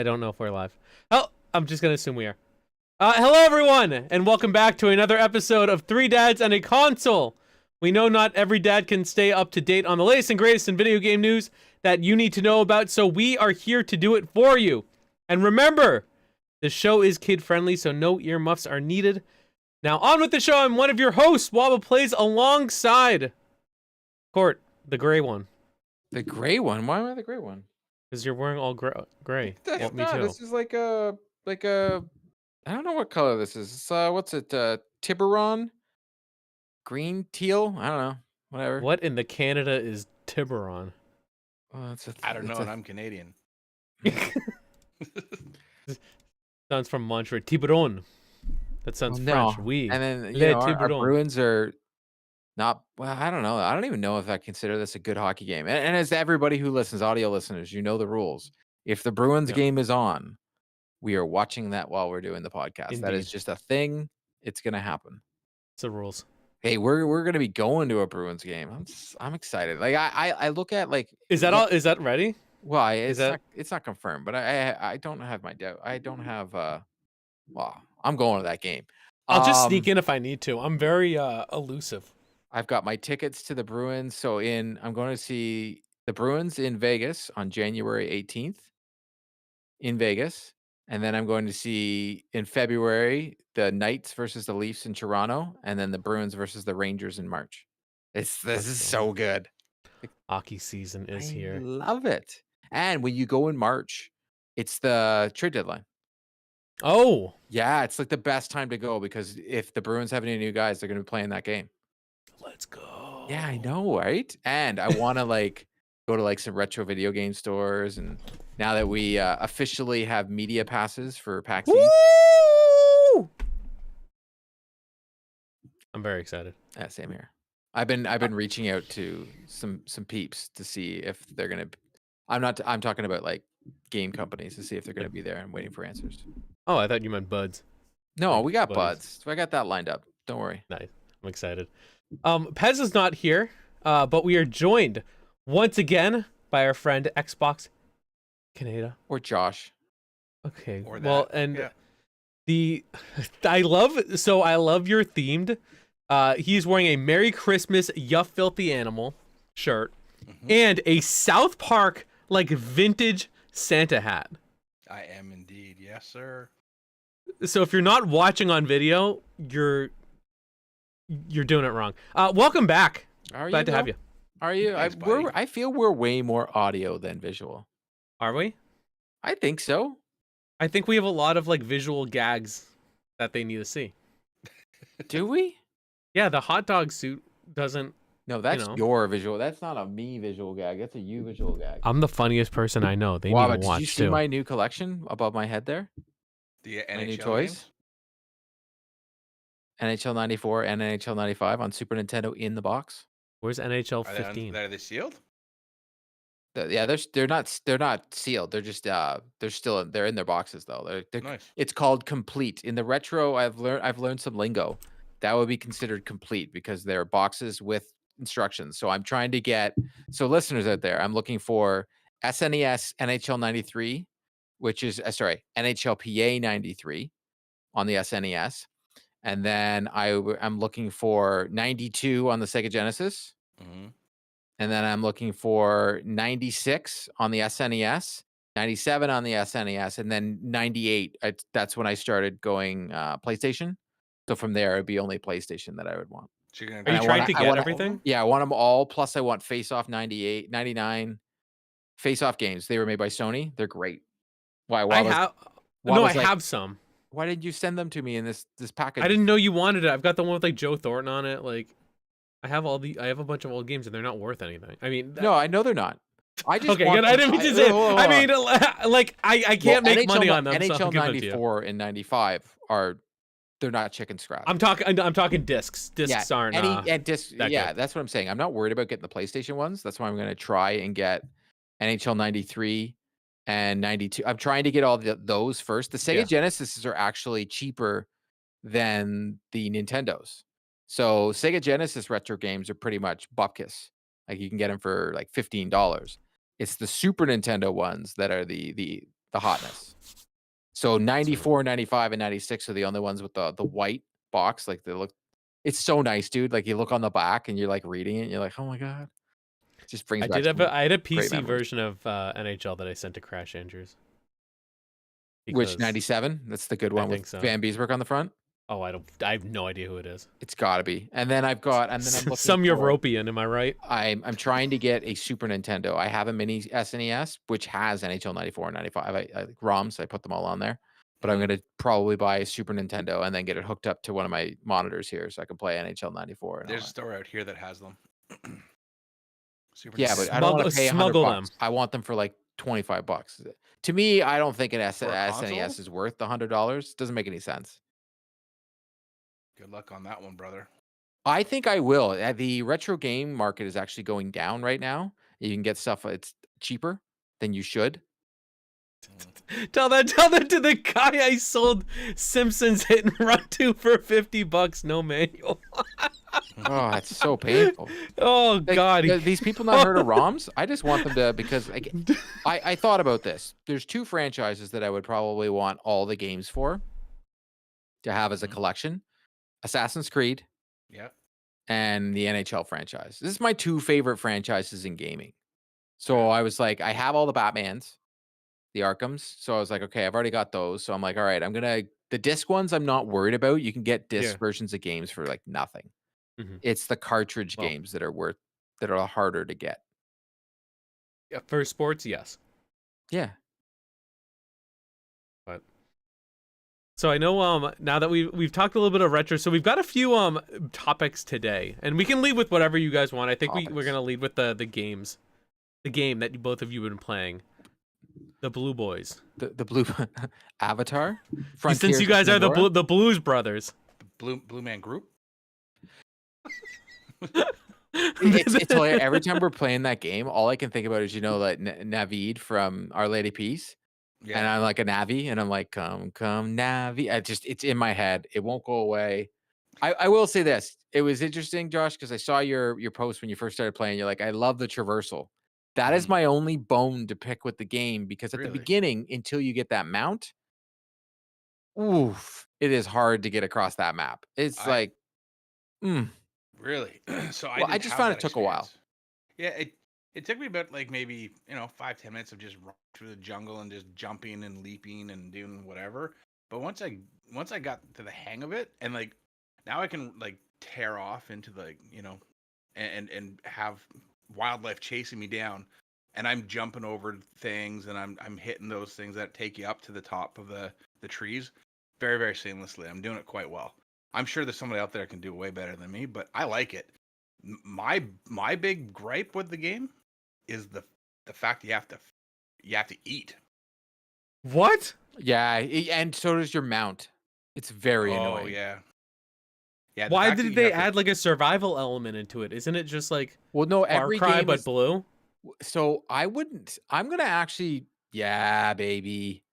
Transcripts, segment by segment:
I don't know if we're live. Oh, I'm just gonna assume we are. Hello everyone, and welcome back to another episode of Three Dads and a Console. We know not every dad can stay up to date on the latest and greatest in video game news that you need to know about, so we are here to do it for you. And remember, the show is kid-friendly, so no earmuffs are needed. Now on with the show. I'm one of your hosts, Wobble plays alongside Court, the gray one. The gray one? Why am I the gray one? Because you're wearing all gray. That's Well, me not. too. This is like a I don't know what color this is. It's, what's it? Tiburon? Green, teal? I don't know. Whatever. What in the Canada is Tiburon? Oh, I don't know, and I'm Canadian. Sounds from Montreal. Tiburon. That sounds no. French. Oui. And then Le our Tiburon. Bruins are not. Well, I don't know. I don't even know if I consider this a good hockey game. And as everybody who listens, audio listeners, you know the rules. If the Bruins game is on, we are watching that while we're doing the podcast. Indeed. That is just a thing. It's gonna happen. It's the rules. Hey, we're gonna be going to a Bruins game. I'm excited. Like I look at like. Is that all? Is that ready? Well, it's not confirmed, but I don't have my doubt. I don't have well, I'm going to that game. I'll just sneak in if I need to. I'm very elusive. I've got my tickets to the Bruins. So I'm going to see the Bruins in Vegas on January 18th in Vegas. And then I'm going to see in February the Knights versus the Leafs in Toronto, and then the Bruins versus the Rangers in March. This is so good. Hockey season is here. I love it. And when you go in March, it's the trade deadline. Oh. Yeah, it's like the best time to go because if the Bruins have any new guys, they're going to be playing that game. Let's go. Yeah, I know, right? And I want to like go to like some retro video game stores, and now that we officially have media passes for PAX East. I'm very excited. Yeah, same here. I've been reaching out to some peeps to see if they're gonna. I'm talking about like game companies to see if they're gonna be there. I'm waiting for answers. Oh, I thought you meant buds. No, Like we got buddies. buds. So I got that lined up. Don't worry. Nice. I'm excited. Pez is not here, but we are joined once again by our friend Xbox Canada. Or Josh. Okay. Or well, that, and yeah. I love your themed. He's wearing a Merry Christmas, ya filthy animal shirt, and a South Park like vintage Santa hat. I am indeed. Yes, sir. So if you're not watching on video, you're doing it wrong. Welcome back. Glad to have you. Are you? Thanks, buddy. I feel we're way more audio than visual. Are we? I think so. I think we have a lot of like visual gags that they need to see. Do we? Yeah, the hot dog suit doesn't. No, that's know. your visual. That's not a me visual gag. That's a you visual gag. I'm the funniest person I know. They Wow, need but to watch did you see too. my new collection above my head there? The My NHL new toys? games? NHL 94 and NHL 95 on Super Nintendo in the box. Where's NHL Are they 15? are they sealed? Yeah, they're not sealed. They're just they're in their boxes though. They're Nice. It's called complete. In the retro, I've learned some lingo. That would be considered complete because they're boxes with instructions. So I'm trying to get listeners out there, I'm looking for SNES NHL 93, which is NHLPA 93 on the SNES. And then I'm looking for 92 on the Sega Genesis. Mm-hmm. And then I'm looking for 96 on the SNES, 97 on the SNES, and then 98. That's when I started going PlayStation. So from there, it'd be only PlayStation that I would want. So you're Are gonna you trying to get everything? Yeah, I want them all. Plus, I want Face Off 98, 99 Face Off games. They were made by Sony. They're great. Why? I have some. Why did you send them to me in this package? I didn't know you wanted it. I've got the one with like Joe Thornton on it. Like, I have a bunch of old games and they're not worth anything. I mean, no, I know they're not. I just okay, good. I didn't mean to say. I mean, like, I can't make money on them. NHL so I'll give it to you. 94 and 95 they're not chicken scratch. I'm talking discs. Discs aren't. Discs. that Yeah, good. that's what I'm saying. I'm not worried about getting the PlayStation ones. That's why I'm going to try and get NHL 93 and 92. I'm trying to get all those first. The Sega Genesis are actually cheaper than the Nintendos. So Sega Genesis retro games are pretty much bupkis. Like you can get them for like $15. It's the Super Nintendo ones that are the the hotness. So 94, 95, and 96 are the only ones with the white box. Like they look, it's so nice, dude. Like you look on the back and you're like reading it and you're like, oh my God. It just brings back some I had a great PC memories. version of NHL that I sent to Crash Andrews. Which 97? That's the good one with think so. Van Beesbrook on the front. Oh, I have no idea who it is. It's gotta be. And then I'm looking Some for, European, am I right? I'm trying to get a Super Nintendo. I have a mini SNES which has NHL 94 and 95. I ROMs. I put them all on there. But I'm gonna probably buy a Super Nintendo and then get it hooked up to one of my monitors here so I can play NHL 94. There's a store out here that has them. Yeah, but I don't want to pay smuggle $100. them. I want them for like $25. To me, I don't think an For a console? SNES is worth the $100. Doesn't make any sense. Good luck on that one, brother. I think I will. The retro game market is actually going down right now. You can get stuff it's cheaper than you should. Tell that to the guy I sold Simpsons Hit and Run to for $50, no manual. Oh, it's so painful. Oh Like, God, these people not heard of ROMs? I just want them to, because like, I thought about this. There's two franchises that I would probably want all the games for to have as a collection: Assassin's Creed, Yep. and the NHL franchise. This is my two favorite franchises in gaming. So I was like, I have all the Batmans, the Arkhams. So I was like, okay, I've already got those. So I'm like, all right, the disc ones I'm not worried about. You can get disc versions of games for like nothing. It's the cartridge games that are harder to get. Yeah, for sports, yes. Yeah. But so I know now that we've talked a little bit of retro, so we've got a few topics today, and we can lead with whatever you guys want. I think we're gonna lead with the games, the game that both of you have been playing, the Blue Boys, the blue Avatar Frontiers since you guys of are Pandora? the Blues Brothers. The Blue Man Group. It's hilarious. Every time we're playing that game, all I can think about is like Navid from Our Lady Peace. Yeah. And I'm like a Navi, and I'm like, come Navi. It's in my head. It won't go away. I will say this. It was interesting, Josh, because I saw your post when you first started playing. You're like, I love the traversal. That is my only bone to pick with the game, because at the beginning, until you get that mount, oof, it is hard to get across that map. It's Really? So I just found it took a while. Yeah, it took me about like maybe 5-10 minutes of just running through the jungle and just jumping and leaping and doing whatever. But once I got to the hang of it, and like now I can like tear off into the and have wildlife chasing me down, and I'm jumping over things, and I'm hitting those things that take you up to the top of the trees very, very seamlessly. I'm doing it quite well. I'm sure there's somebody out there that can do it way better than me, but I like it. My big gripe with the game is the fact you have to eat. What? Yeah, and so does your mount. It's very annoying. Oh yeah. Yeah. Why did they add like a survival element into it? Isn't it just like every Far Cry game but blue? So I'm gonna actually, yeah, baby.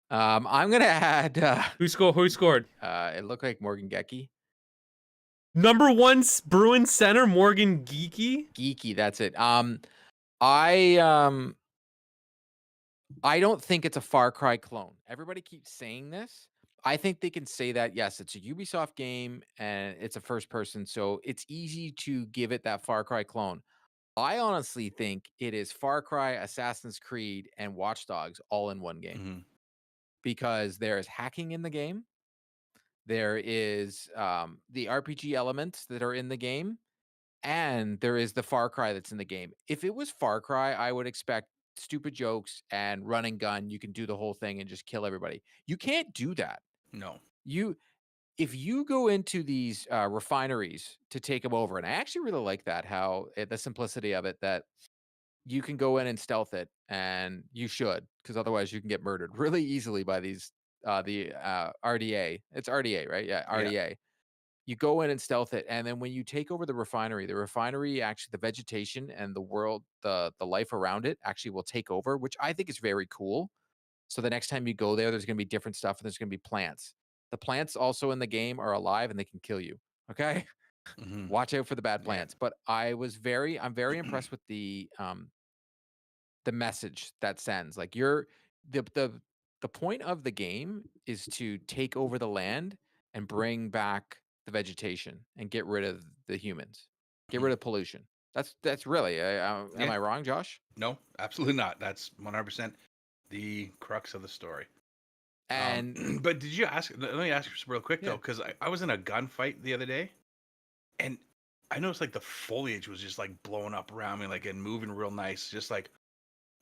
I'm gonna add. Who scored? It looked like Morgan Geeky. Number 1 Bruin center Morgan Geeky, that's it. I don't think it's a Far Cry clone. Everybody keeps saying this. I think they can say that, yes, it's a Ubisoft game and it's a first person, so it's easy to give it that Far Cry clone. I honestly think it is Far Cry, Assassin's Creed, and Watch Dogs all in one game. Because there is hacking in the game. There is the RPG elements that are in the game, and there is the Far Cry that's in the game. If it was Far Cry, I would expect stupid jokes and run and gun. You can do the whole thing and just kill everybody. You can't do that. No. If you go into these refineries to take them over, and I actually really like that, how the simplicity of it, that you can go in and stealth it, and you should, because otherwise you can get murdered really easily by these the RDA. It's RDA, right? Yeah, RDA. Yeah. You go in and stealth it, and then when you take over the refinery actually, the vegetation and the world, the life around it actually will take over, which I think is very cool. So the next time you go there's going to be different stuff, and there's going to be plants. The plants also in the game are alive and they can kill you. Okay. Watch out for the bad plants. Yeah. But I'm very impressed with the message that sends. Like the point of the game is to take over the land and bring back the vegetation and get rid of the humans, get rid of pollution. That's really. Am Yeah. I wrong, Josh? No, absolutely not. That's 100% the crux of the story. And But did you ask? Let me ask you real quick though, yeah, because I was in a gunfight the other day, and I noticed like the foliage was just like blowing up around me, like and moving real nice. Just like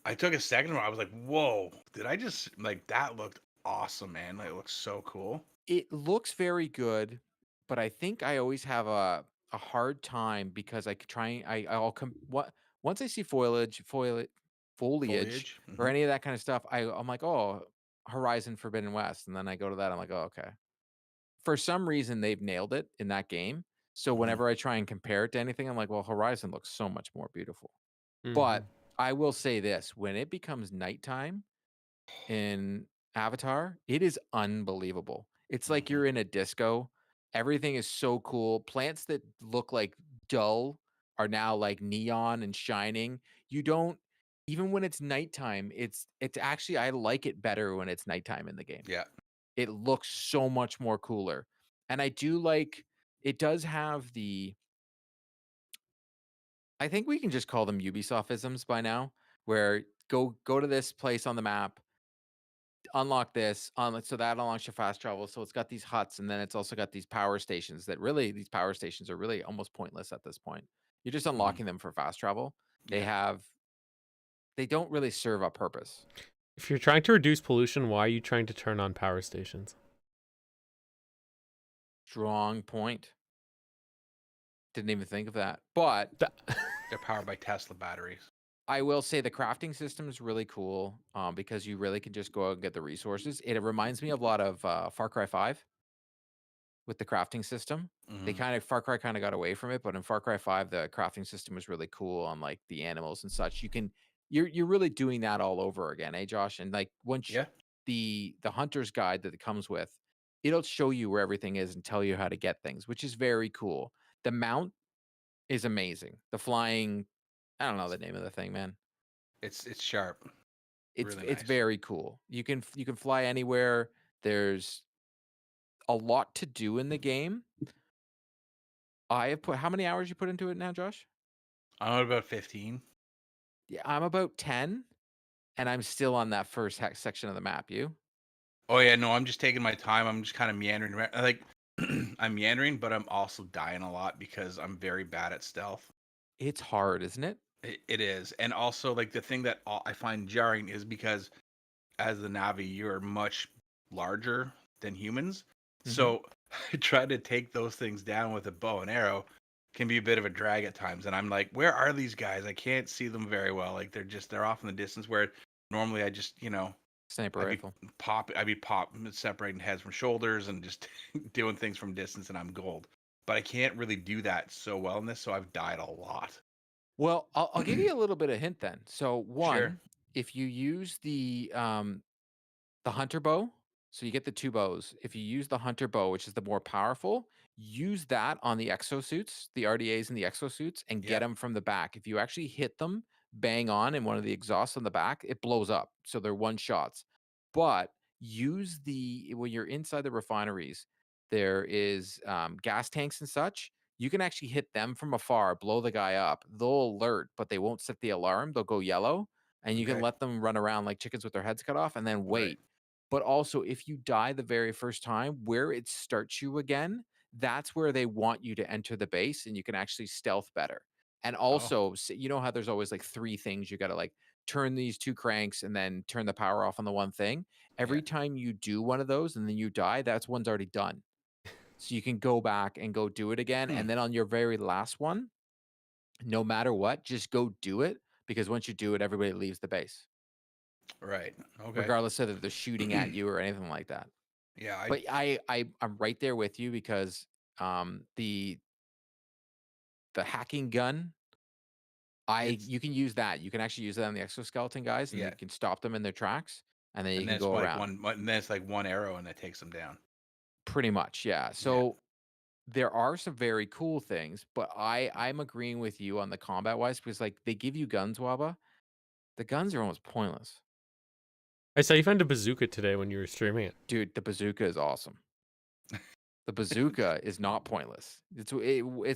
I took a second where I was like, "Whoa!" Did I just like that looked awesome, man? Like, it looks so cool. it looks very good, but I think I always have a hard time because I could try. I'll come what once I see foliage Foliage. or any of that kind of stuff. I'm like, oh, Horizon Forbidden West, and then I go to that. I'm like, oh, okay. For some reason, they've nailed it in that game. So Hmm. whenever I try and compare it to anything, I'm like, well, Horizon looks so much more beautiful. Mhm. But I will say this: when it becomes nighttime in Avatar, it is unbelievable. It's like Hmm. you're in a disco. Everything is so cool. Plants that look like dull are now like neon and shining. You don't even when it's nighttime, it's actually I like it better when it's nighttime in the game. Yeah. It looks so much more cooler. And I do like it does have the I think we can just call them Ubisoftisms by now, where go to this place on the map, unlock this, so that unlocks your fast travel. So it's got these huts, and then it's also got these power stations that really these power stations are really almost pointless at this point. You're just Hmm. unlocking them for fast travel. They Yeah. have they don't really serve a purpose. If you're trying to reduce pollution, why are you trying to turn on power stations? Strong point. Didn't even think of that. But That- They're powered by Tesla batteries. I will say the crafting system is really cool because you really can just go out and get the resources. It reminds me of a lot of Far Cry 5 with the crafting system. They Hmm. kind of Far Cry kind of got away from it, but in Far Cry 5, the crafting system was really cool on like the animals and such. You're really doing that all over again, eh, Josh? And like Yeah. the hunter's guide that it comes with, it'll show you where everything is and tell you how to get things, which is very cool. The mount is amazing. The flying, I don't know the name of the thing, man. It's sharp. Really It's nice. very cool. You can fly anywhere. There's a lot to do in the game. I have put how many hours you put into it now, Josh? I'm at about 15. Yeah, I'm about 10 and I'm still on that first section of the map. You? Oh yeah, no, I'm just taking my time. I'm just kind of meandering around. Like I'm meandering, but I'm also dying a lot because I'm very bad at stealth. It's hard, isn't it? It is, and also like the thing that I find jarring is because as the Navi, you're much larger than humans. Mhm. So try to take those things down with a bow and arrow can be a bit of a drag at times. And I'm like, where are these guys? I can't see them very well. Like they're off in the distance where normally I just, Sniper I'd be rifle. separating heads from shoulders and just doing things from distance and I'm gold. But I can't really do that so well in this, so I've died a lot. Well, I'll give you a little bit of hint then. So Sure. one, if you use the hunter bow, so you get the two bows. If you use the hunter bow, which is the more powerful, use that on the exosuits, the RDAs and the exosuits, and get Yep. them from the back. If you actually hit them bang on in one of the exhausts on the back, it blows up. So they're one shots. But use the when you're inside the refineries, there is gas tanks and such. You can actually hit them from afar, blow the guy up. They'll alert, but they won't set the alarm. They'll go yellow, and you can Okay. let them run around like chickens with their heads cut off, and then Right. wait. But also, if you die the very first time, where it starts you again, that's where they want you to enter the base, and you can actually stealth better. And Oh, also, you know how there's always like three things you got to like turn these two cranks and then turn the power off on the one thing. yeah. Every time you do one of those and then you die, that's one's already done. So you can go back and go do it again. Hmm. And then on your very last one, no matter what, just go do it because once you do it, everybody leaves the base, Right. Okay. regardless of if they're shooting at you or anything like that. Yeah, But I'm right there with you because the hacking gun, I it's you can use that. You can actually use that on the exoskeleton guys, and then yeah, you can stop them in their tracks, and then you and then can it's go like around. and then it's like one arrow and it takes them down. Pretty much, yeah. Yeah. So there are some very cool things, but I'm agreeing with you on the combat wise because like they give you guns, Waba. The guns are almost pointless. I saw you found a bazooka today when you were streaming it. Dude, the bazooka is awesome. The bazooka is not pointless. It's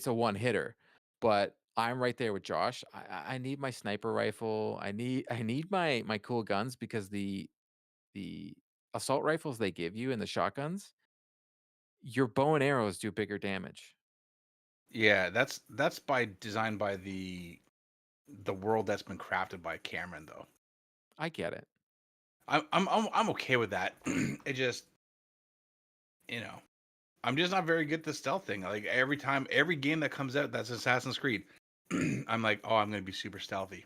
a one hitter, but I'm right there with Josh. I need my sniper rifle. I need my cool guns because the assault rifles they give you and the shotguns, your bow and arrows do bigger damage. Yeah, that's by design by the world that's been crafted by Cameron though. I get it. I'm okay with that. It just, you know, I'm just not very good at the stealth thing. Like every game that comes out that's Assassin's Creed, I'm like, oh, I'm gonna be super stealthy.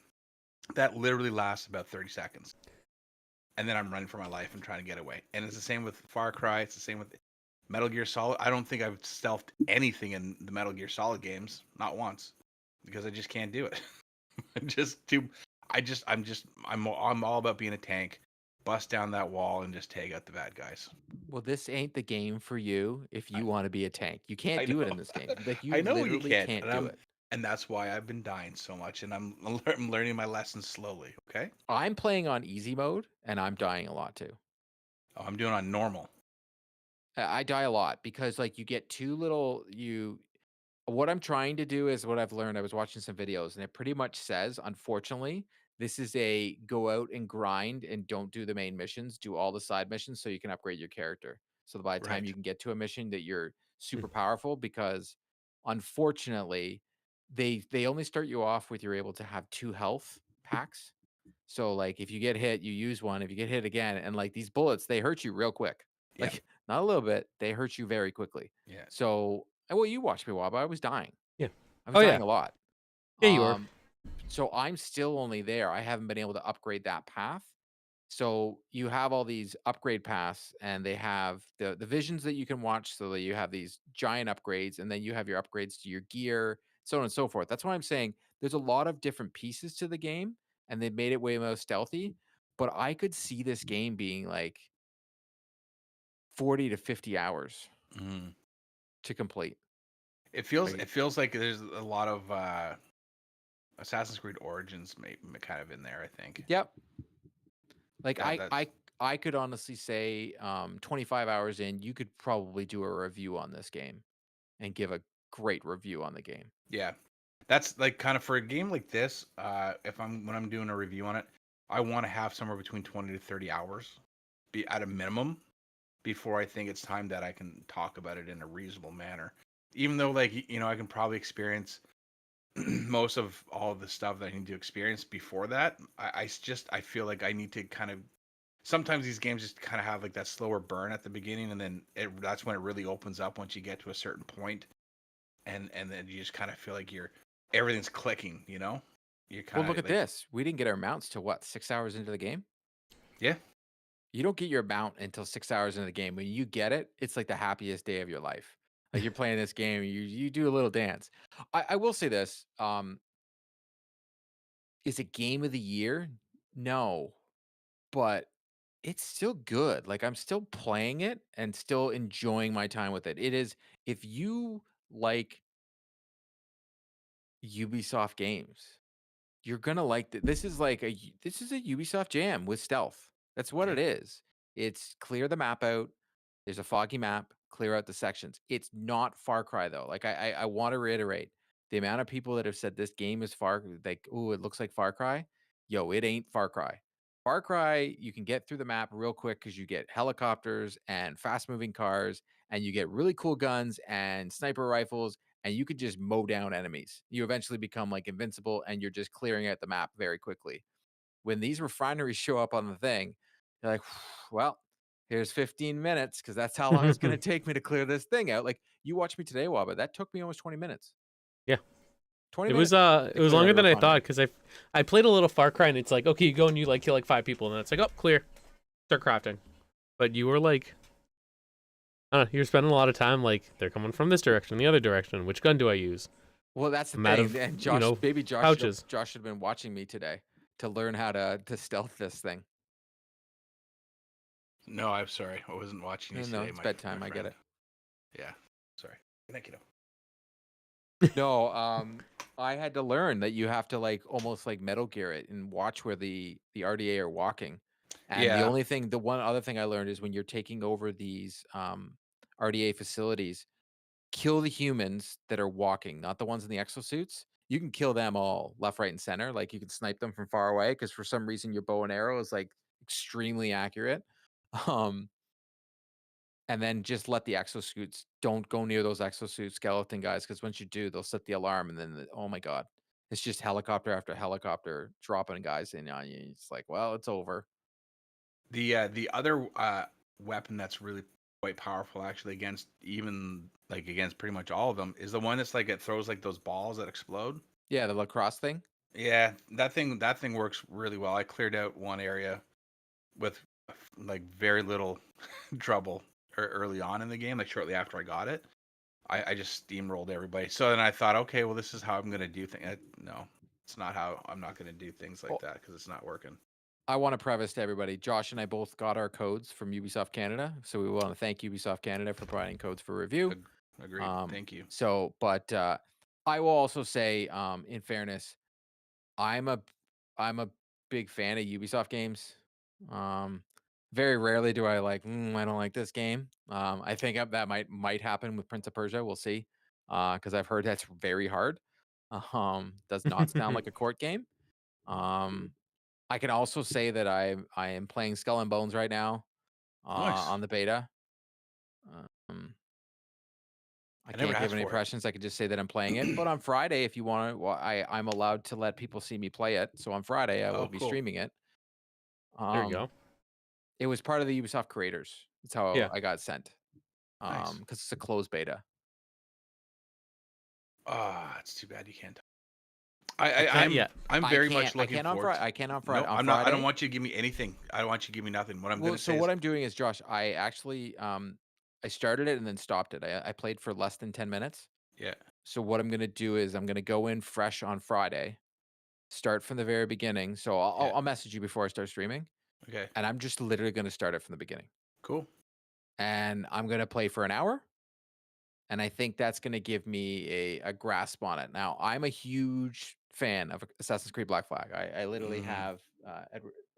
That literally lasts about 30 seconds, and then I'm running for my life and trying to get away. And it's the same with Far Cry. It's the same with Metal Gear Solid. I don't think I've stealthed anything in the Metal Gear Solid games, not once, because I just can't do it. just too. I'm all about being a tank, bust down that wall and just take out the bad guys. Well, this ain't the game for you if I, you want to be a tank. You can't I do it know. in this game. Like you I know you literally can't, can't do it. and that's why I've been dying so much, and I'm learning my lessons slowly. Okay. I'm playing on easy mode and I'm dying a lot too. Oh, I'm doing on normal. I die a lot because like you get too little what I'm trying to do is what I've learned. I was watching some videos and it pretty much says, unfortunately, this is a go out and grind and don't do the main missions, do all the side missions so you can upgrade your character. So that by the time Right. you can get to a mission that you're super powerful because unfortunately they only start you off with you're able to have 2 health packs. So like if you get hit, you use one. If you get hit again and like these bullets, they hurt you real quick. Yeah. Like not a little bit, they hurt you very quickly. Yeah. So well, you watched me, Waba. I was dying. Yeah. I was Oh dying yeah. a lot. Yeah, you were. So I'm still only there. I haven't been able to upgrade that path. So you have all these upgrade paths, and they have the visions that you can watch, so that you have these giant upgrades, and then you have your upgrades to your gear, so on and so forth. That's why I'm saying there's a lot of different pieces to the game, and they've made it way more stealthy. But I could see this game being like 40 to 50 hours Mhm. to complete. It feels Like, like there's a lot of Assassin's Creed Origins kind of in there. I think yep. Like that's I could honestly say 25 hours in, you could probably do a review on this game and give a great review on the game. yeah. That's like kind of for a game like this. If when I'm doing a review on it, I want to have somewhere between 20 to 30 hours, be at a minimum, before I think it's time that I can talk about it in a reasonable manner. Even though, like, I can probably experience most of all of the stuff that I need to experience before that. I feel like I need to kind of. Sometimes these games just kind of have like that slower burn at the beginning, and then that's when it really opens up once you get to a certain point, and then you just kind of feel like everything's clicking. You're Well, kind look of at like, this. We didn't get our mounts till what, 6 hours into the game? yeah, You don't get your mount until 6 hours into the game. When you get it, it's like the happiest day of your life. Like you're playing this game, you do a little dance. I will say this. Is it game of the year? No, but it's still good. Like I'm still playing it and still enjoying my time with it. It is if you like Ubisoft games, you're gonna like this is like this is a Ubisoft jam with stealth. That's what yeah, it is. It's clear the map out. There's a foggy map, clear out the sections. It's not Far Cry though. Like I want to reiterate the amount of people that have said this game is like, oh, it looks like Far Cry. Yo, it ain't Far Cry. Far Cry, you can get through the map real quick because you get helicopters and fast moving cars, and you get really cool guns and sniper rifles, and you could just mow down enemies. You eventually become like invincible, and you're just clearing out the map very quickly. When these refineries show up on the thing, you're like, well, here's 15 minutes because that's how long it's going to take me to clear this thing out. Like you watched me today, Waba. That took me almost 20 minutes. Yeah. 20 It was minutes it to was clear out longer a than I thought refinery. because I played a little Far Cry and it's like, okay, you go and you like kill like 5 people and then it's like, oh, clear, start crafting. But you were like, I don't know, you're spending a lot of time like they're coming from this direction, the other direction. Which gun do I use? Well, that's the I'm out thing. of And Josh, baby pouches. Josh should have been watching me today to learn how to stealth this thing. no, I'm sorry, I wasn't watching you No, today, it's my bedtime. I get friend. it. Yeah, sorry. Thank you. No, I had to learn that you have to like almost like Metal Gear it and watch where the RDA are walking And the one other thing I learned is when you're taking over these RDA facilities, kill the humans that are walking, not the ones in the exosuits. You can kill them all left, right, and center. Like you can snipe them from far away because for some reason your bow and arrow is like extremely accurate. Um, and then just let the exosuits. Don't go near those exosuit skeleton guys because once you do, they'll set the alarm, and then oh my god, it's just helicopter after helicopter dropping guys in on you. It's like, well, it's over. The other weapon that's really quite powerful actually against against pretty much all of them is the one that's like it throws like those balls that explode. Yeah, the lacrosse thing. Yeah, that thing works really well. I cleared out one area with like very little trouble early on in the game, like shortly after I got it. I just steamrolled everybody. So then I thought, okay, well, this is how I'm gonna do things. No, it's not how I'm not gonna do things like that because it's not working. I want to preface to everybody, Josh and I both got our codes from Ubisoft Canada. So we want to thank Ubisoft Canada for providing codes for review. Agreed. Thank you. So, but I will also say, in fairness, I'm a big fan of Ubisoft games. Very rarely do I like, I don't like this game. I think that might happen with Prince of Persia. We'll see. Because I've heard that's very hard. Does not sound like a court game. I can also say that I am playing Skull and Bones right now Nice. on the beta. I never can't give asked any for it. impressions. I could just say that I'm playing it. But on Friday, if you want to, well, I'm allowed to let people see me play it. So on Friday, I will be cool. streaming it. There you go. It was part of the Ubisoft creators. That's how Yeah. I got sent. Nice. Because it's a closed beta. It's too bad you can't. I'm very much looking forward. I can't on Friday. No, I'm not. I don't want you to give me anything. I don't want you to give me nothing. What I'm going to say. What I'm doing is, Josh, I actually I started it and then stopped it. I played for less than 10 minutes. Yeah. So what I'm going to do is I'm going to go in fresh on Friday, start from the very beginning. So I'll message you before I start streaming. Okay. And I'm just literally going to start it from the beginning. Cool. And I'm going to play for an hour. And I think that's going to give me a grasp on it. Now, I'm a huge fan of Assassin's Creed Black Flag. I literally have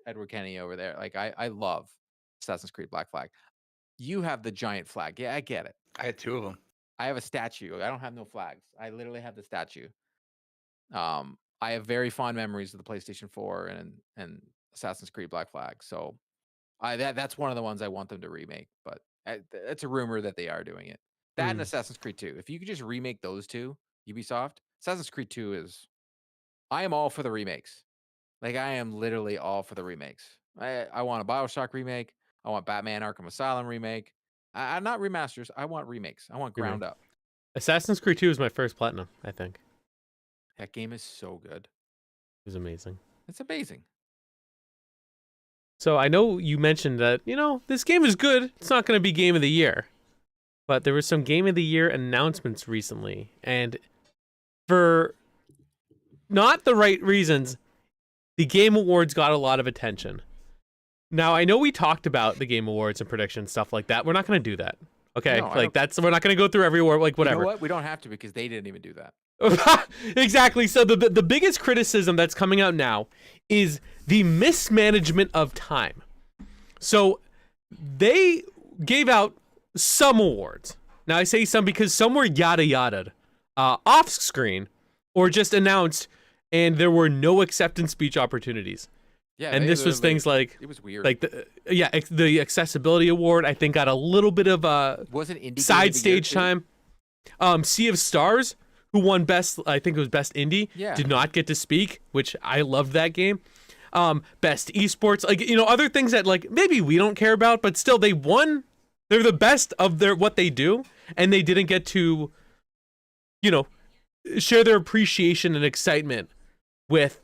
Edward Kenny over there. Like, I love Assassin's Creed Black Flag. You have the giant flag. Yeah, I get it. I had two of them. I have a statue. I don't have no flags. I literally have the statue. I have very fond memories of the PlayStation 4 and Assassin's Creed Black Flag. So that's one of the ones I want them to remake. But it's a rumor that they are doing it. That and Assassin's Creed 2. If you could just remake those two, Ubisoft, Assassin's Creed 2 is... I am all for the remakes. Like, I am literally all for the remakes. I want a BioShock remake. I want Batman Arkham Asylum remake. I'm not remasters. I want remakes. I want ground up. Assassin's Creed 2 is my first platinum, I think. That game is so good. It was amazing. It's amazing. So I know you mentioned that, this game is good. It's not going to be Game of the Year. But there were some Game of the Year announcements recently. And for not the right reasons, the Game Awards got a lot of attention. Now, I know we talked about the Game Awards and predictions, stuff like that. We're not going to do that. Okay? No, we're not going to go through every award, like whatever. You know what? We don't have to because they didn't even do that. Exactly. So the biggest criticism that's coming out now is the mismanagement of time. So they gave out some awards. Now I say some because some were yada yada off screen or just announced, and there were no acceptance speech opportunities. Yeah, and this was things like it was weird. Like the accessibility award I think got a little bit of wasn't indie side stage time. Sea of Stars, who won best, I think it was best indie, did not get to speak, which I loved that game. Best esports, other things that maybe we don't care about, but still they won. They're the best of what they do, and they didn't get to, share their appreciation and excitement with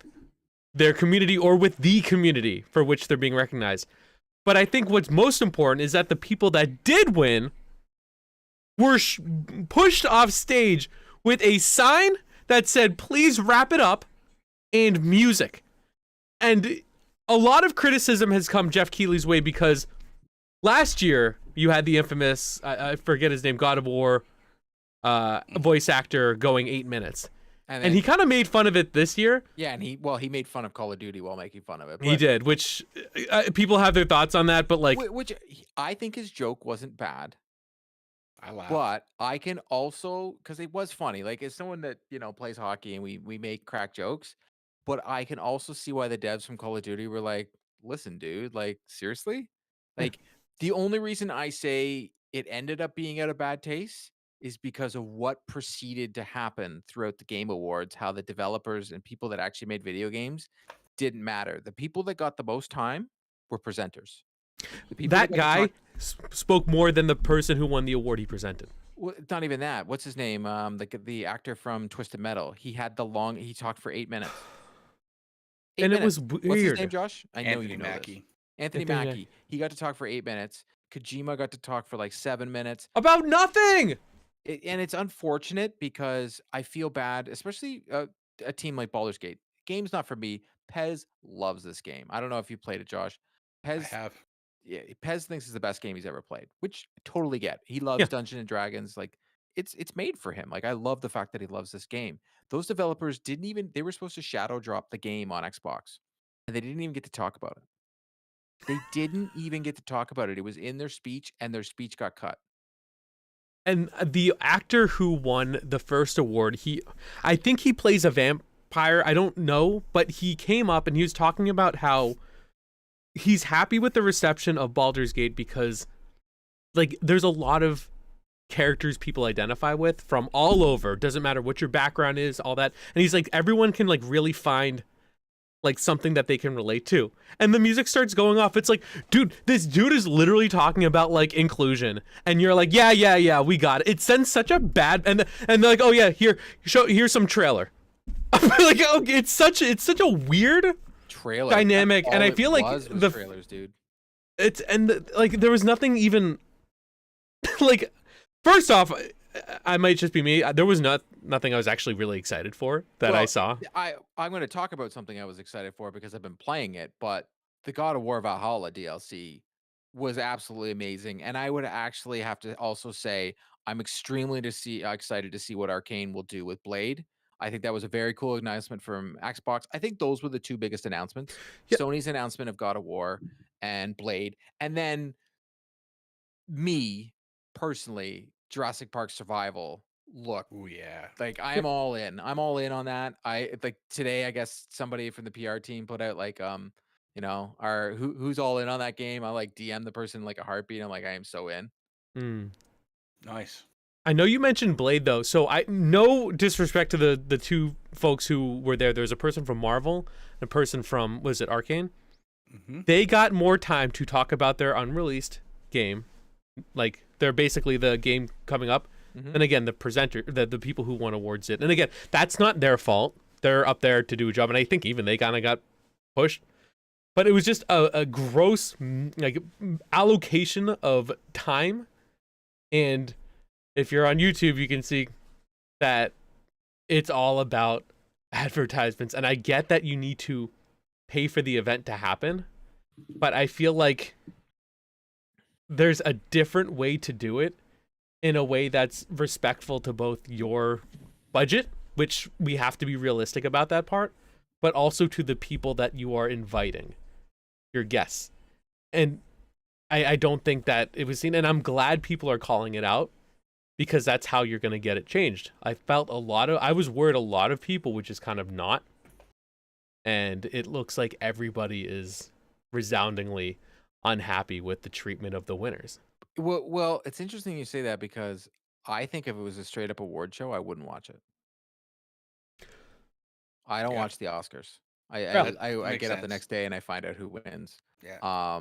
their community or with the community for which they're being recognized. But I think what's most important is that the people that did win were pushed off stage with a sign that said, "Please wrap it up," and music. And a lot of criticism has come Jeff Keighley's way because last year you had the infamous, I forget his name, God of War voice actor going 8 minutes. And And then he kind of made fun of it this year. yeah, and he made fun of Call of Duty while making fun of it. He But did, which people have their thoughts on that, but like, which I think his joke wasn't bad. I laughed. But I can also, because it was funny, like as someone that plays hockey and we make crack jokes, but I can also see why the devs from Call of Duty were like, "Listen, dude, like seriously, yeah. like the only reason I say it ended up being out of bad taste is because of what proceeded to happen throughout the Game Awards, how the developers and people that actually made video games didn't matter. The people that got the most time were presenters. The people that That got to talk. guy spoke more than the person who won the award he presented. Well, it's not even that. What's his name? The actor from Twisted Metal. He had the long. He talked for 8 minutes. Eight And it was minutes. What's his name, weird. Josh? I know Anthony you know this. Mackie. Anthony Anthony Mackie. Mackie. He got to talk for 8 minutes. Kojima got to talk for like 7 minutes. About nothing. And it's unfortunate because I feel bad, especially a team like Baldur's Gate. Game's not for me. Pez loves this game. I don't know if you played it, Josh. I Pez have. yeah, Pez thinks it's the best game he's ever played, which I totally get. He loves Yeah. Dungeons and Dragons. Like it's made for him. Like I love the fact that he loves this game. Those developers didn't even they were supposed to shadow drop the game on Xbox. And they didn't even get to talk about it. They didn't even get to talk about it. It was in their speech and their speech got cut. And the actor who won the first award, I think he plays a vampire. I don't know, but he came up and he was talking about how he's happy with the reception of Baldur's Gate because like there's a lot of characters people identify with from all over. Doesn't matter what your background is, all that. And he's like, everyone can like really find like something that they can relate to. And the music starts going off. It's like, dude, this dude is literally talking about like inclusion. And you're like, yeah, we got it. It sends such a bad and they're like, oh yeah, here's some trailer. Like, okay, it's such a weird Trailer dynamic. And I feel like was the trailers, dude. it's like there was nothing like first off, I might just be me. There was nothing I was actually really excited for that I Well, saw. I'm going to talk about something I was excited for because I've been playing it, but the God of War Valhalla DLC was absolutely amazing, and I would actually have to also say I'm extremely excited to see what Arcane will do with Blade. I think that was a very cool announcement from Xbox. I think those were the two biggest announcements: Yeah. Sony's announcement of God of War and Blade, and then me personally, Jurassic Park Survival. Look, Oh yeah. like I am all in. I'm all in on that. I like today. I guess somebody from the PR team put out like our who's all in on that game. I like DM the person like a heartbeat. I'm like I am so in. Mm. Nice. I know you mentioned Blade though, so I no disrespect to the two folks who were there. There's a person from Marvel, and a person from was it Arcane? Mm-hmm. They got more time to talk about their unreleased game, like they're basically the game coming up. And again, the people who won awards did. And again, that's not their fault. They're up there to do a job, and I think even they kind of got pushed. But it was just a gross like allocation of time. And if you're on YouTube, you can see that it's all about advertisements. And I get that you need to pay for the event to happen, but I feel like there's a different way to do it in a way that's respectful to both your budget, which we have to be realistic about that part, but also to the people that you are inviting, your guests. And I don't think that it was seen, and I'm glad people are calling it out because that's how you're going to get it changed. I was worried a lot of people would just kind of not. And it looks like everybody is resoundingly unhappy with the treatment of the winners. Well, it's interesting you say that because I think if it was a straight up award show, I wouldn't watch it. I don't Yeah. watch the Oscars. I Makes get up the sense. next day and I find out who wins. Yeah.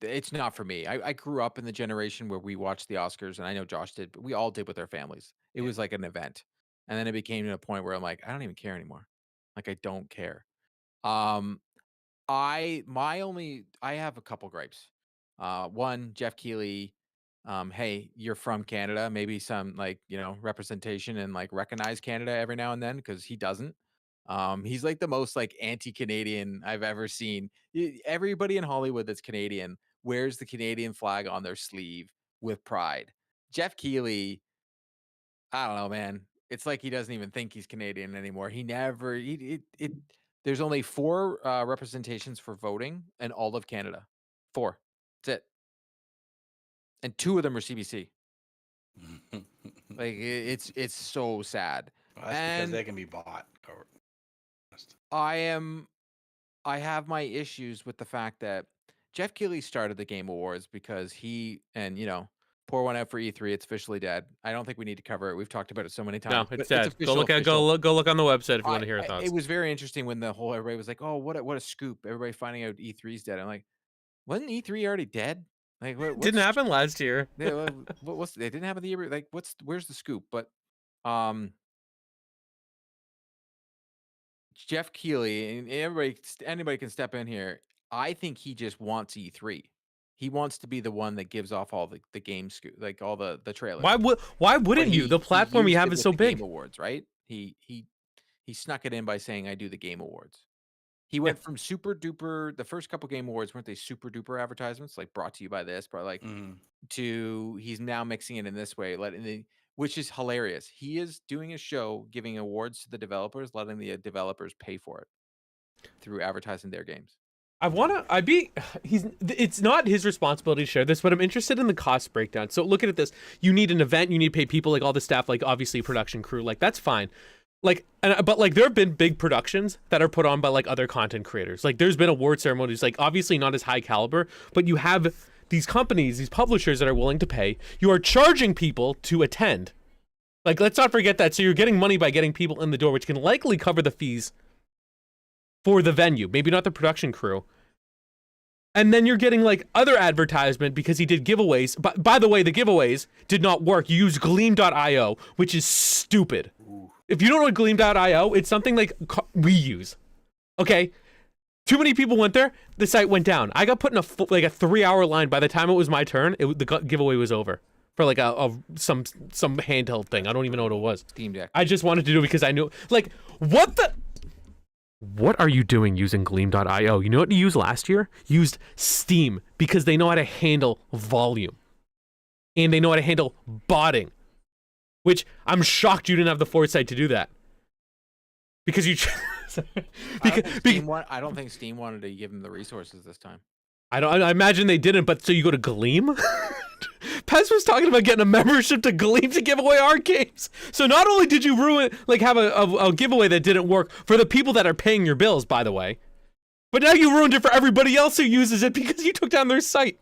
It's not for me. I grew up in the generation where we watched the Oscars, and I know Josh did, but we all did with our families. It Yeah. was like an event, and then it became to a point where I'm like, I don't even care anymore. Like I don't care. Um, I have a couple gripes. One, Jeff Keighley. Hey, you're from Canada. Maybe some like representation and like recognize Canada every now and then because he doesn't. He's like the most like anti-Canadian I've ever seen. Everybody in Hollywood that's Canadian wears the Canadian flag on their sleeve with pride. Jeff Keighley, I don't know, man. It's like he doesn't even think he's Canadian anymore. He never. There's only 4 representations for voting in all of Canada. 4. That's it, and 2 of them are CBC. Like it's so sad. Well, that's because And they can be bought. I have my issues with the fact that Jeff Keighley started the Game Awards because he and pour one out for E3. It's officially dead. I don't think we need to cover it. We've talked about it so many No, times, it's but it's dead. Go official. look at Official. go look on the website if you want to hear our It thoughts. was very interesting when the whole everybody was like, "Oh, what a scoop!" Everybody finding out E3's dead. I'm like, wasn't E3 already dead? Like, Didn't happen last year. What's they didn't have the year? Like, where's the scoop? But Jeff Keighley and anybody can step in here. I think he just wants E3. He wants to be the one that gives off all the game scoop, like all the trailers. Why wouldn't you? The platform you have is so big. Game Awards, right? He snuck it in by saying I do the Game Awards. He went from super duper. The first couple Game Awards weren't they super duper advertisements, like brought to you by this, but like to he's now mixing it in this way, which is hilarious. He is doing a show, giving awards to the developers, letting the developers pay for it through advertising their games. It's not his responsibility to share this, but I'm interested in the cost breakdown. So look at this. You need an event, you need to pay people, like all the staff, like obviously production crew, like that's fine. But there have been big productions that are put on by like other content creators. Like there's been award ceremonies, like obviously not as high caliber, but you have these companies, these publishers that are willing to pay. You are charging people to attend. Like, let's not forget that. So you're getting money by getting people in the door, which can likely cover the fees for the venue, maybe not the production crew. And then you're getting like other advertisement because he did giveaways. But by the way, the giveaways did not work. You use Gleam.io, which is stupid. Ooh. If you don't know what Gleam.io, it's something like we use. Okay. Too many people went there. The site went down. I got put in a 3-hour line. By the time it was my turn, the giveaway was over for like some handheld thing. I don't even know what it was. Steam Deck. I just wanted to do it because I knew. Like, what are you doing using Gleam.io? You know what you used last year? Used Steam because they know how to handle volume, and they know how to handle botting. Which I'm shocked you didn't have the foresight to do that. Because you. I don't think Steam wanted to give him the resources this time. I imagine they didn't, but so you go to Gleam? Pez was talking about getting a membership to Gleam to give away our games. So not only did you have a giveaway that didn't work for the people that are paying your bills, by the way, but now you ruined it for everybody else who uses it because you took down their site.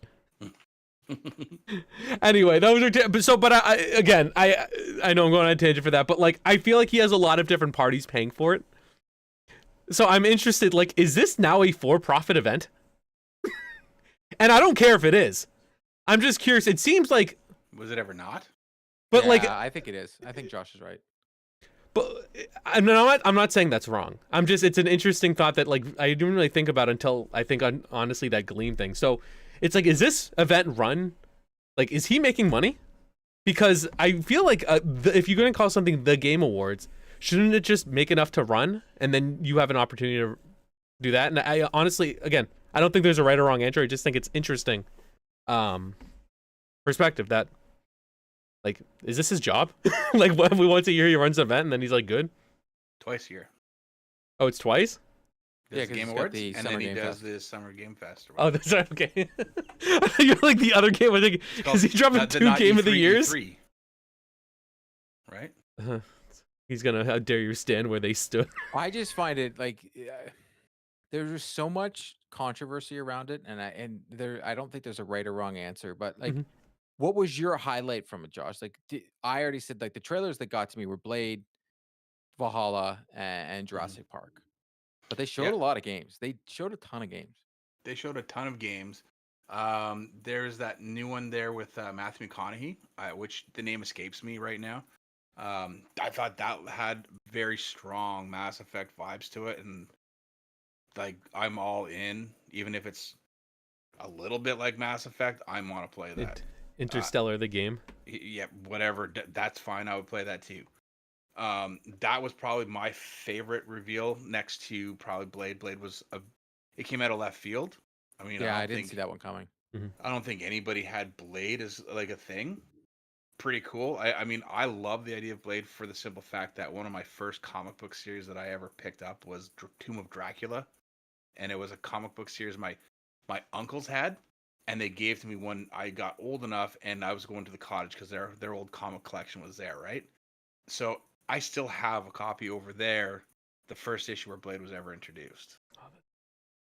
Anyway, that was but I know I'm going on a tangent for that, but like I feel like he has a lot of different parties paying for it. So I'm interested, like, is this now a for-profit event? And I don't care if it is. I'm just curious. It seems like... Was it ever not? But yeah, I think it is. I think Josh is right. But I'm not saying that's wrong. It's an interesting thought that like I didn't really think about until I think on honestly that Gleam thing. So it's like, is this event run? Like, is he making money? Because I feel like if you're going to call something the Game Awards, shouldn't it just make enough to run and then you have an opportunity to do that? And I honestly, again, I don't think there's a right or wrong answer. I just think it's interesting perspective that, like, is this his job? Like, once a year he runs an event and then he's like, good? Twice a year. Oh, it's twice? Yeah, Game Awards, and then he does this Summer Game Fest. Oh, that's right. Okay. You're like the other game. I think because he dropping 2 Game of the Years. E3, right? He's gonna how dare you stand where they stood. I just find it like there's just so much controversy around it, and I don't think there's a right or wrong answer. But like, what was your highlight from it, Josh? Like, I already said, like the trailers that got to me were Blade, Valhalla, and Jurassic Park. But they showed a lot of games. They showed a ton of games. They showed a ton of games. There's that new one there with Matthew McConaughey, which the name escapes me right now. I thought that had very strong Mass Effect vibes to it, and like I'm all in, even if it's a little bit like Mass Effect. I want to play that. Interstellar, the game. Yeah, whatever. That's fine. I would play that too. That was probably my favorite reveal, next to probably Blade. Blade was it came out of left field. I mean, I didn't see that one coming. I don't think anybody had Blade as like a thing. pretty cool. I mean, I love the idea of Blade for the simple fact that one of my first comic book series that I ever picked up was Tomb of Dracula, and it was a comic book series my uncles had, and they gave to me when I got old enough and I was going to the cottage because their old comic collection was there, right? So I still have a copy over there, the first issue where Blade was ever introduced,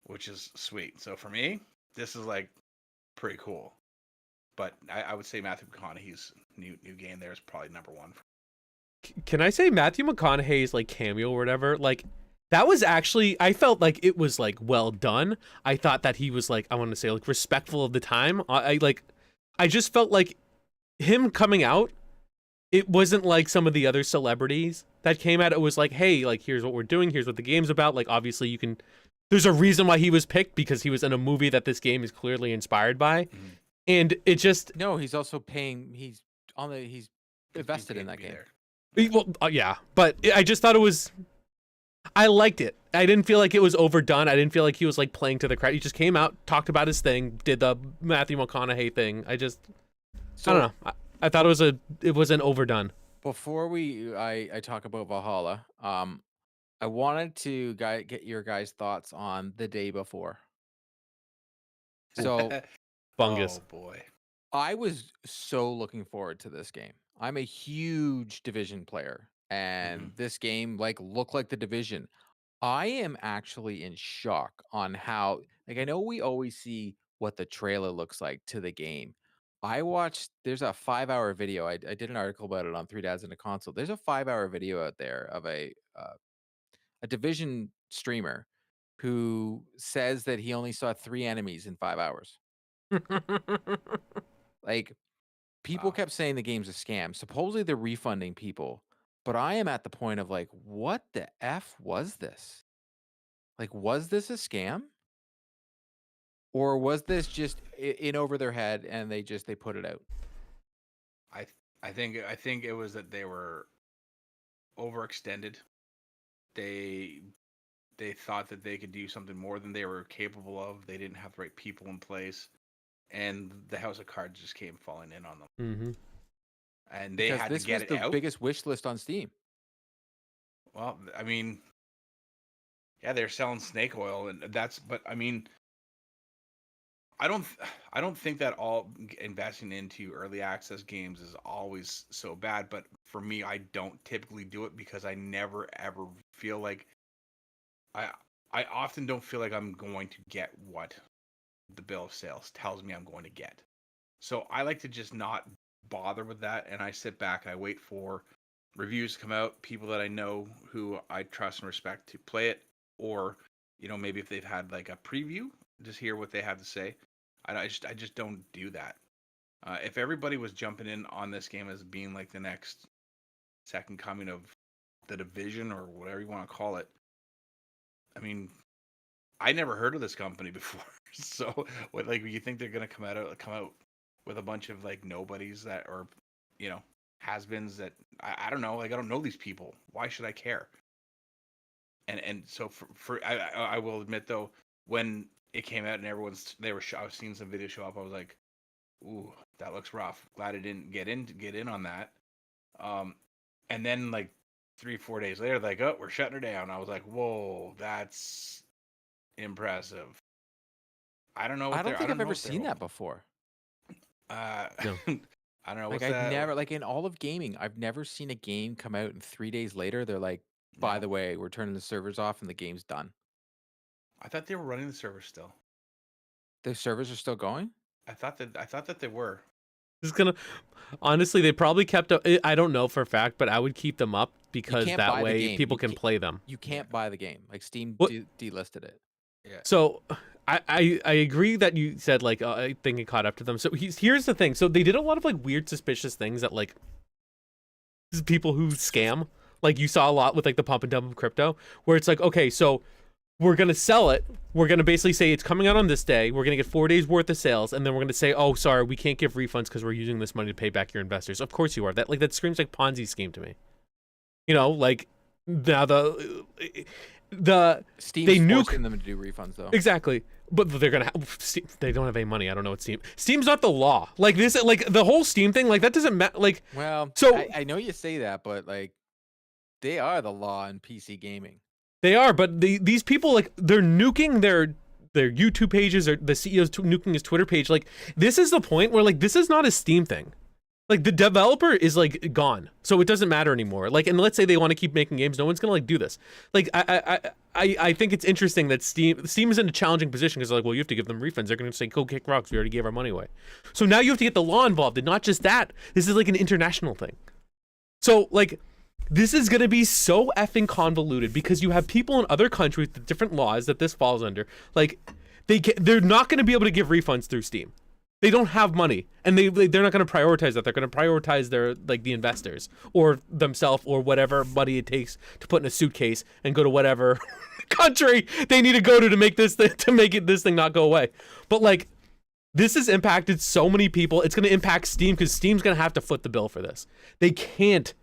which is sweet. So for me, this is like pretty cool. But I would say Matthew McConaughey's new game there is probably number one. Can I say Matthew McConaughey's like cameo or whatever? Like that was actually, I felt like it was like well done. I thought that he was like, I want to say like respectful of the time. I just felt like him coming out, it wasn't like some of the other celebrities that came out. It was like, hey, like here's what we're doing. Here's what the game's about. Like obviously there's a reason why he was picked, because he was in a movie that this game is clearly inspired by. Mm-hmm. And it just No, he's also paying. He's invested in that game. well, yeah, but I just thought it was. I liked it. I didn't feel like it was overdone. I didn't feel like he was like playing to the crowd. He just came out, talked about his thing, did the Matthew McConaughey thing. I don't know. I thought it wasn't overdone. Before I talk about Valhalla, I wanted to get your guys' thoughts on the day before. So Bungus. Oh boy. I was so looking forward to this game. I'm a huge Division player, and this game looked like the Division. I am actually in shock on how, like, I know we always see what the trailer looks like to the game. There's a 5-hour video. I did an article about it on Three Dads and a Console. There's a 5-hour video out there of a Division streamer who says that he only saw 3 enemies in 5 hours. Like, people Wow. kept saying the game's a scam. Supposedly they're refunding people, but I am at the point of like, what the F was this? Like, was this a scam? Or was this just in over their head and they put it out? I think it was that they were overextended. They thought that they could do something more than they were capable of. They didn't have the right people in place, and the House of Cards just came falling in on them. Mm-hmm. And they Because had this to get was it the out. biggest wish list on Steam. Well, I mean, yeah, they're selling snake oil, and but I mean, I don't think that all investing into early access games is always so bad. But for me, I don't typically do it because I never ever feel like I often don't feel like I'm going to get what the bill of sales tells me I'm going to get. So I like to just not bother with that, and I sit back, I wait for reviews to come out, people that I know who I trust and respect to play it, or maybe if they've had like a preview, just hear what they have to say. I just don't do that. If everybody was jumping in on this game as being like the next second coming of the Division or whatever you want to call it, I mean, I never heard of this company before. So, what you think they're gonna come out with a bunch of like nobodies that, or has-beens that I don't know. Like, I don't know these people. Why should I care? And so I will admit though, when it came out and I was seeing some videos show up, I was like, ooh, that looks rough. Glad I didn't get in on that. And then like 3-4 days later, like, oh, we're shutting her down. I was like, whoa, that's impressive. I don't know. I don't think I've ever seen that before. No. I don't know. Like, What's I've that? never, like, in all of gaming, I've never seen a game come out and 3 days later they're like, by the way, we're turning the servers off and the game's done. I thought they were running the servers still. The servers are still going? I thought that they were. Honestly, they probably kept up. I don't know for a fact, but I would keep them up because can't buy that the way game. people You can can't- play them. You can't buy the game. Like, Steam What- delisted it. Yeah. So I agree that you said like I think it caught up to them. So here's the thing. So they did a lot of like weird suspicious things that like people who scam. Like you saw a lot with like the pump and dump of crypto, where it's like, okay, so we're gonna sell it. We're gonna basically say it's coming out on this day. We're gonna get 4 days worth of sales, and then we're gonna say, oh, sorry, we can't give refunds because we're using this money to pay back your investors. Of course you are. That screams like Ponzi scheme to me. Like now the Steam's they nuke forcing them to do refunds though. exactly. But they're gonna they don't have any money. I don't know what Steam's not the law. Like this, like the whole Steam thing, like that doesn't matter. Like, Well, so I know you say that, but like they are the law in PC gaming. they are, but these people, like, they're nuking their YouTube pages, or the CEO's nuking his Twitter page. Like, this is the point where, like, this is not a Steam thing. Like, the developer is, like, gone, so it doesn't matter anymore. Like, and let's say they want to keep making games, no one's gonna, like, do this. Like, I think it's interesting that Steam is in a challenging position, because, like, well, you have to give them refunds. They're gonna say, go kick rocks, we already gave our money away. So now you have to get the law involved, and not just that. This is, like, an international thing. So, like, this is gonna be so effing convoluted, because you have people in other countries with different laws that this falls under. Like, they're not gonna be able to give refunds through Steam. They don't have money, and they're not going to prioritize that. They're going to prioritize their, like, the investors or themselves, or whatever money it takes to put in a suitcase and go to whatever country they need to go to make this this thing not go away. But, like, this has impacted so many people. It's going to impact Steam, because Steam's going to have to foot the bill for this. They can't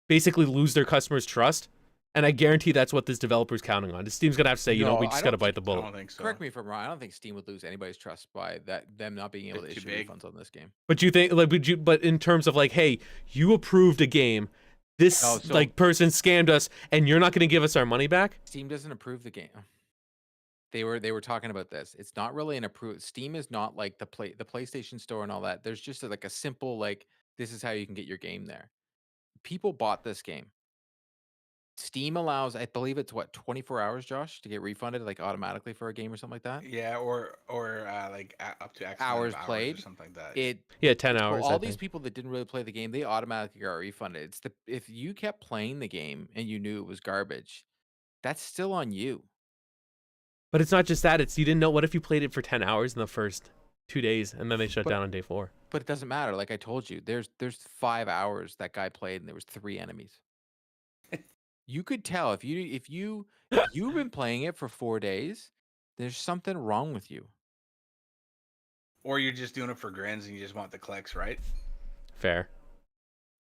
basically lose their customers' trust. And I guarantee that's what this developer's counting on. Steam's gonna have to say, you know, we just gotta bite the I bullet. don't think so. Correct me if I'm wrong. I don't think Steam would lose anybody's trust by them not being able to It's too issue big. refunds on this game. But you think, like, but in terms of, like, hey, you approved a game, this like person scammed us, and you're not gonna give us our money back? Steam doesn't approve the game. They were talking about this. It's not really an approve. Steam is not like the PlayStation Store and all that. There's just like a simple, like, this is how you can get your game there. People bought this game. Steam allows, I believe it's what, 24 hours, Josh, to get refunded, like, automatically for a game or something like that. Yeah, or like up to X amount Hours of played. or something like that. Yeah, 10 So hours. all these people that didn't really play the game, they automatically got refunded. It's if you kept playing the game and you knew it was garbage, that's still on you. But it's not just that. It's, you didn't know. What if you played it for 10 hours in the first 2 days, and then they shut down on day 4? But it doesn't matter. Like I told you, there's 5 hours that guy played, and there was 3 enemies. You could tell if you've been playing it for 4 days, there's something wrong with you. Or you're just doing it for grins and you just want the clicks, right? Fair.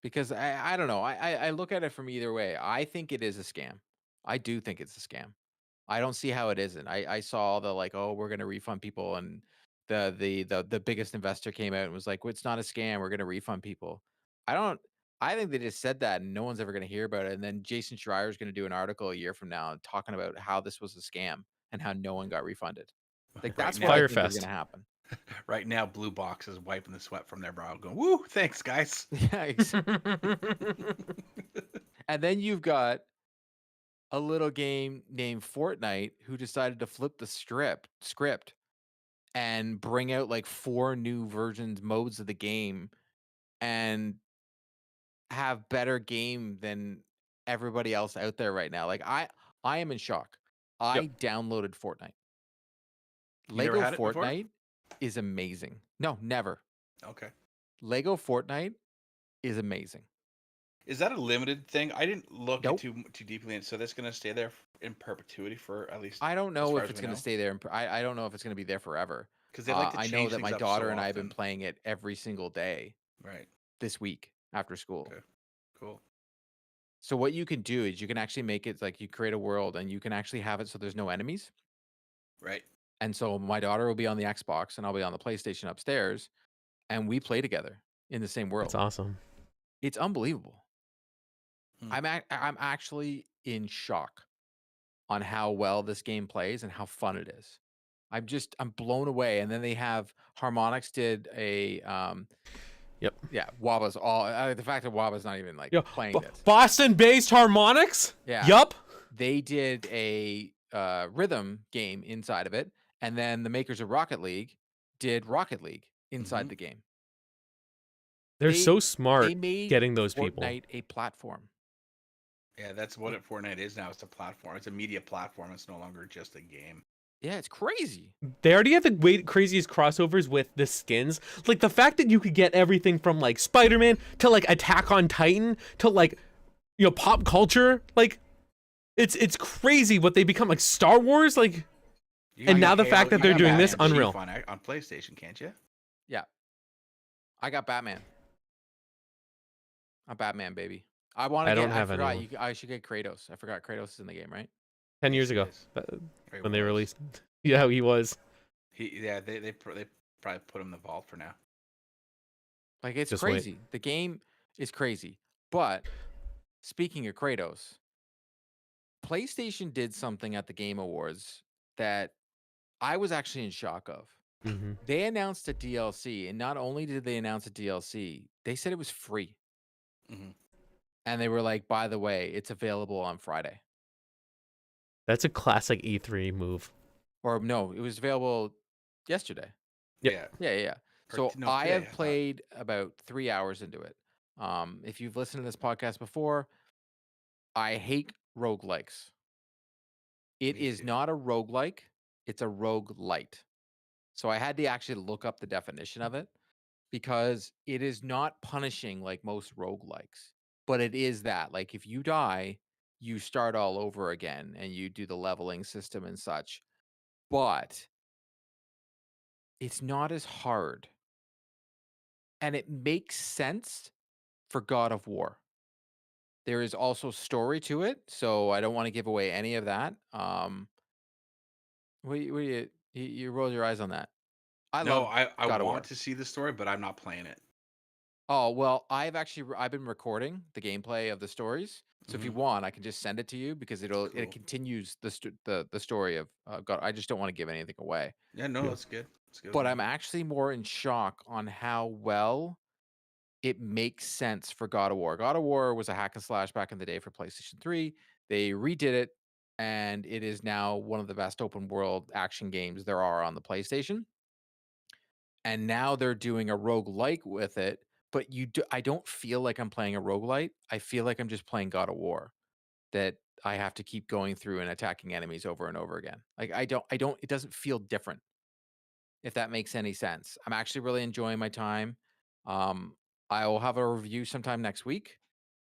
Because I don't know. I look at it from either way. I think it is a scam. I do think it's a scam. I don't see how it isn't. I saw the, like, oh, we're gonna refund people, and the biggest investor came out and was like, well, it's not a scam, we're gonna refund people. I think they just said that and no one's ever gonna hear about it. And then Jason Schreier is gonna do an article a year from now talking about how this was a scam and how no one got refunded. Like, that's what I think is gonna happen. Right now, Blue Box is wiping the sweat from their brow, going, "Woo, thanks, guys." Yeah. And then you've got a little game named Fortnite who decided to flip the script and bring out like 4 new modes of the game, and have better game than everybody else out there right now. Like, I am in shock. I downloaded Fortnite. Lego Fortnite is amazing. No, never. Okay. Lego Fortnite is amazing. Is that a limited thing? I didn't look too deeply into. So that's going to stay there in perpetuity for at least. I don't know if it's going to stay there. I don't know if it's going to be there forever. Because I know that my daughter and I have been playing it every single day. Right. This week after school. Okay. Cool. So what you can do is you can actually make it like you create a world, and you can actually have it so there's no enemies. Right. And so my daughter will be on the Xbox and I'll be on the PlayStation upstairs, and we play together in the same world. That's awesome. It's unbelievable. I'm actually in shock on how well this game plays and how fun it is. I'm blown away. And then they have Harmonix did a yeah, Waba's all the fact that Waba's not even like playing this. Boston-based Harmonix? Yeah. Yup. They did a rhythm game inside of it, and then the makers of Rocket League did Rocket League inside the game. They're so smart they made getting those Fortnite people. A platform. Yeah, that's what Fortnite is now. It's a platform. It's a media platform. It's no longer just a game. Yeah, it's crazy. They already have the craziest crossovers with the skins. Like, the fact that you could get everything from, like, Spider-Man to, like, Attack on Titan to, like, you know, pop culture. Like, it's crazy what they become. Like, Star Wars, like, and now the fact that they're doing this, unreal. On PlayStation, can't you? Yeah. I got Batman. I'm Batman, baby. I should get Kratos. I forgot Kratos is in the game, right? 10 years ago when they released. Yeah, he was. They probably put him in the vault for now. Like, it's Just wait. crazy. The game is crazy. But speaking of Kratos, PlayStation did something at the Game Awards that I was actually in shock of. Mm-hmm. They announced a DLC, and not only did they announce a DLC, they said it was free. Hmm. And they were like, by the way, it's available on Friday. That's a classic E3 move. Or no, it was available yesterday. Yep. Yeah. Yeah. So No, I today, have I thought. played about 3 hours into it. If you've listened to this podcast before, I hate roguelikes. It Me is too. not a roguelike, it's a roguelite. So I had to actually look up the definition of it because it is not punishing like most roguelikes, but it is that. Like, if you die, you start all over again and you do the leveling system and such. But it's not as hard. And it makes sense for God of War. There is also story to it, so I don't want to give away any of that. You roll your eyes on that? I No, love I God of want War. to see the story, but I'm not playing it. Oh, well, I've been recording the gameplay of the stories. So if you Hmm. want, I can just send it to you because Cool. it continues the story of God. I just don't want to give anything away. Yeah, no, Yeah. that's good. That's good. But I'm actually more in shock on how well it makes sense for God of War. God of War was a hack and slash back in the day for PlayStation 3. They redid it, and it is now one of the best open world action games there are on the PlayStation. And now they're doing a roguelike with it, but I don't feel like I'm playing a roguelite. I feel like I'm just playing God of War, that I have to keep going through and attacking enemies over and over again. Like, it doesn't feel different, if that makes any sense. I'm actually really enjoying my time. Um, I will have a review sometime next week.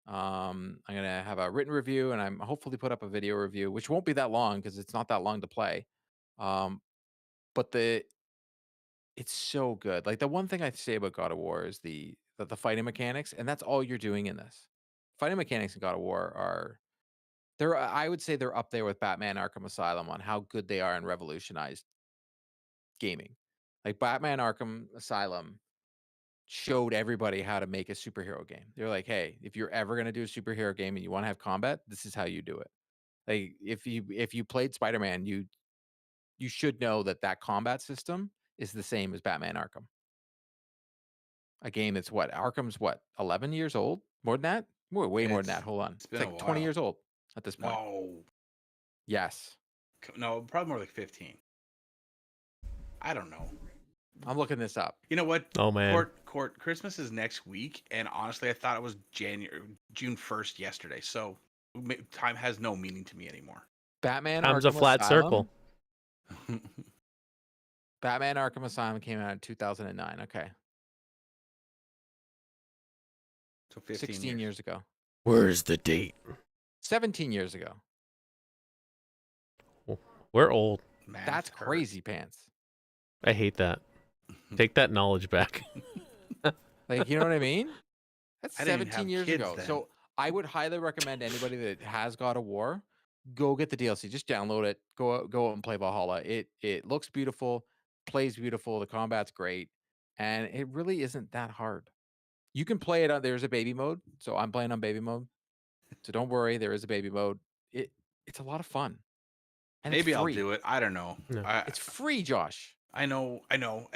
I'm gonna have a written review, and I'm hopefully put up a video review, which won't be that long because it's not that long to play. Um, but it's so good. Like, the one thing I say about God of War is the fighting mechanics, and that's all you're doing in this. Fighting mechanics in God of War I would say they're up there with Batman Arkham Asylum on how good they are and revolutionized gaming. Like, Batman Arkham Asylum showed everybody how to make a superhero game. They're like, "Hey, if you're ever gonna do a superhero game and you wanna have combat, this is how you do it." Like, if you played Spider-Man, you should know that that combat system is the same as Batman Arkham. A game that's Arkham's what, 11 years old? More than that? Way more than that. Hold on. It's It's been a like 20 while. years old at this point. No, Yes. no, probably more like 15. I don't know. I'm looking this up. You know what? Oh man. Christmas is next week, and honestly, I thought it was June 1st yesterday. So time has no meaning to me anymore. Batman Time's a Arkham flat Asylum. circle. Batman Arkham Asylum came out in 2009. Okay. So 15 16 years ago. Where's the date? 17 years ago. We're old. Math That's hurts. crazy pants. I hate that. Take that knowledge back. Like, you know what I mean? That's I didn't even 17 have years kids ago. then. So I would highly recommend anybody that has God of War, go get the DLC. Just download it. Go out and play Valhalla. It looks beautiful, plays beautiful. The combat's great, and it really isn't that hard. You can play it on. There's a baby mode, so I'm playing on baby mode. So don't worry, there is a baby mode. It's a lot of fun, and Maybe it's I'll free. do it. I don't know. No. It's free, Josh. I know.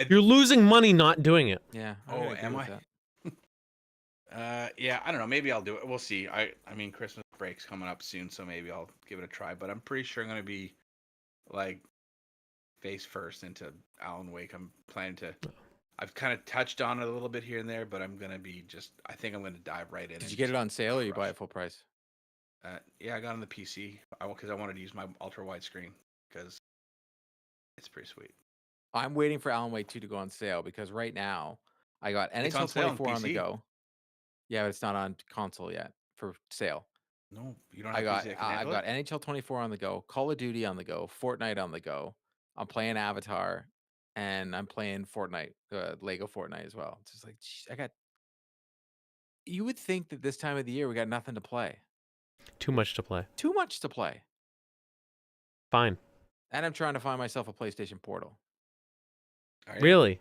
You're losing money not doing it. Yeah. I Oh, would agree am with I? that. Yeah, I don't know. Maybe I'll do it. We'll see. I mean, Christmas break's coming up soon, so maybe I'll give it a try. But I'm pretty sure I'm gonna be like face first into Alan Wake. I'm planning to. I've kind of touched on it a little bit here and there, but I'm gonna be just. I think I'm gonna dive right in. Did you and get it just on sale or you buy crush it full price? Yeah, I got it on the PC. Because I wanted to use my ultra wide screen because it's pretty sweet. I'm waiting for Alan Wake 2 to go on sale because right now I got It's on NHL sale on 24 on the PC. go. Yeah, but it's not on console yet for sale. No, you don't have PC that can I've handle got it. NHL 24 on the go, Call of Duty on the go, Fortnite on the go. I'm playing Avatar, and I'm playing Fortnite, Lego Fortnite as well. It's just like, geez, you would think that this time of the year we got nothing to play. Too much to play. Too much to play. Fine. And I'm trying to find myself a PlayStation Portal. All right. Really?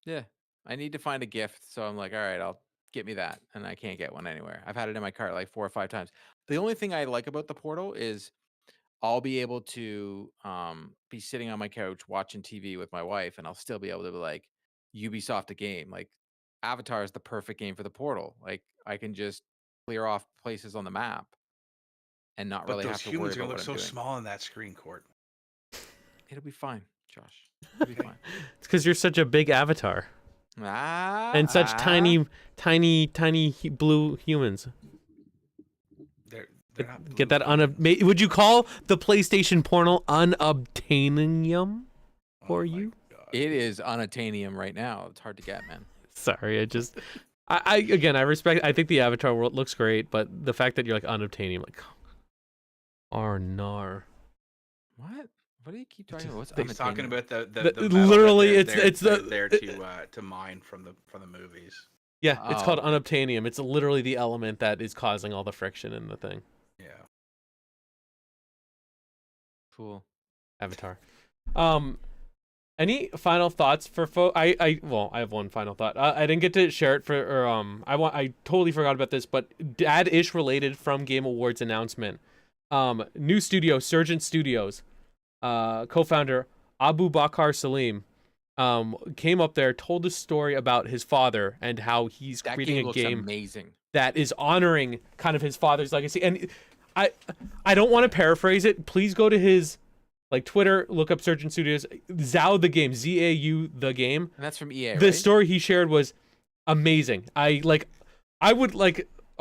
Yeah, I need to find a gift, so I'm like, all right, I'll get me that, and I can't get one anywhere. I've had it in my cart like 4 or 5 times. The only thing I like about the Portal is I'll be able to be sitting on my couch watching TV with my wife, and I'll still be able to be like, Ubisoft a game. Like Avatar is the perfect game for the Portal. Like I can just clear off places on the map and not But really those have to worry humans are about gonna what look I'm so doing. small in that screen, Court. It'll be fine, Josh. It'll be Okay. fine. It's because you're such a big avatar and such Ah. tiny blue humans. They're not Get blue that humans. would you call the PlayStation Portal unobtainium for Oh my you? God. It is unattainium right now. It's hard to get, man. Sorry, I respect. I think the Avatar world looks great, but the fact that you're like unobtainium, like, Arnar. What? What do you keep talking about? What's He's talking unattainium? about the metal literally, that it's they're the there to mine from the movies. yeah, it's called Oh. unobtainium. It's literally the element that is causing all the friction in the thing. Yeah. Cool. Avatar. Any final thoughts for I have one final thought. I didn't get to share it I totally forgot about this, but dad-ish related from Game Awards announcement. New studio, Surgeon Studios, co-founder Abu Bakr Salim, came up there, told a story about his father and how he's That creating game a looks game amazing. that is honoring kind of his father's legacy. And I don't want to paraphrase it. Please go to his like Twitter, look up Surgeon Studios, Zao the game, ZAU the game. And that's from EA, The right? story he shared was amazing. I'm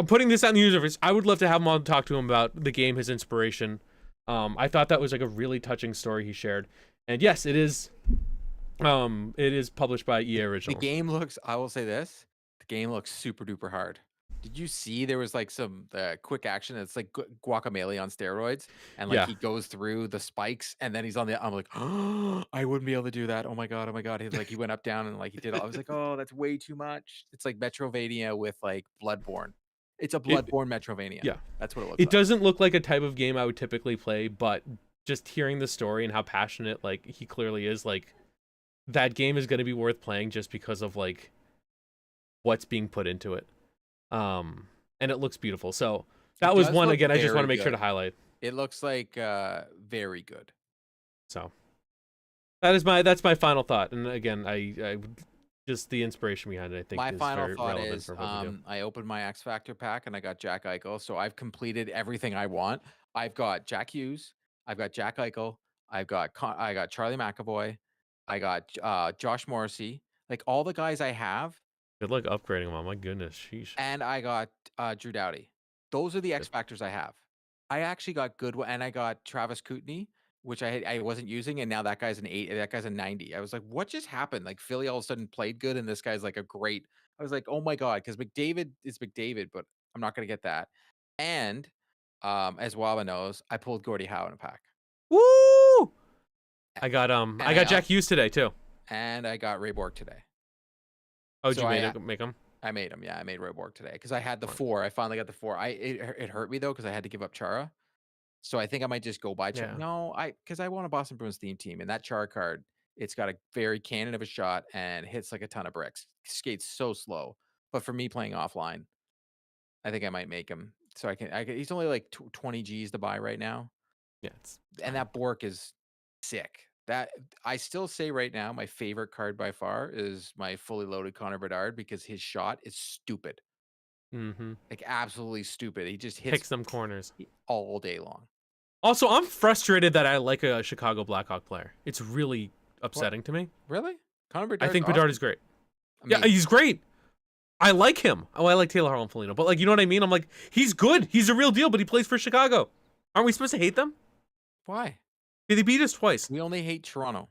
putting this out in the universe. I would love to have him on to talk to him about the game, his inspiration. I thought that was like a really touching story he shared. And yes, it is published by EA The Original. game looks, I will say this, the game looks super duper hard. Did you see there was like some quick action that's like Guacamelee on steroids, and like Yeah. he goes through the spikes and then he's on the, I'm like, oh, I wouldn't be able to do that. Oh my god, he went up down and like he did all, I was like, oh, that's way too much. It's like Metrovania with like Bloodborne. It's a Bloodborne Metrovania. Yeah. That's what it looks It like. doesn't look like a type of game I would typically play, but just hearing the story and how passionate like he clearly is, like that game is going to be worth playing just because of like what's being put into it. And it looks beautiful. So that was does one look again. I just want to very make sure to good. highlight. It looks like very good. So that's my final thought. And again, I just the inspiration behind it, I think My is final very thought relevant is for what we do. I opened my X Factor pack and I got Jack Eichel. So I've completed everything I want. I've got Jack Hughes, I've got Jack Eichel, I got Charlie McAvoy, I got Josh Morrissey, like all the guys I have, Good luck upgrading them. Oh my goodness, sheesh. and I got Drew Doughty. Those are the X Factors I have. I actually got good one, and I got Travis Kootenay, which I wasn't using, and now that guy's an 8, that guy's a 90. I was like, what just happened? Like Philly all of a sudden played good, and this guy's like a great. I was like, oh my god, because McDavid is McDavid, but I'm not gonna get that. And as Waba knows, I pulled Gordie Howe in a pack, Woo! I got I Jack also- Hughes today too. and I got Ray Borg today. Oh, did So you make him? I made him, yeah. I made Ray Borg today because I had the 4. I finally got the 4. It hurt me though because I had to give up Chara. So I think I might just go buy Chara. Yeah. No, because I want a Boston Bruins theme team, and that Chara card, it's got a very cannon of a shot and hits like a ton of bricks. Skates so slow. But for me playing offline, I think I might make him. So I can he's only like 20 G's to buy right now. Yeah, it's And that Bork is sick. That I still say right now, my favorite card by far is my fully loaded Connor Bedard because his shot is stupid. Like absolutely stupid. He just hits picks them corners. all day long. Also, I'm frustrated that I like a Chicago Blackhawk player. It's really upsetting to me. Really? Connor Bedard. I think Bedard is great. I Yeah, mean, he's great. I like him. Oh, I like Taylor Hall and Foligno. But like, you know what I mean? I'm like, he's good. He's a real deal, but he plays for Chicago. Aren't we supposed to hate them? why? They beat us twice. We only hate Toronto.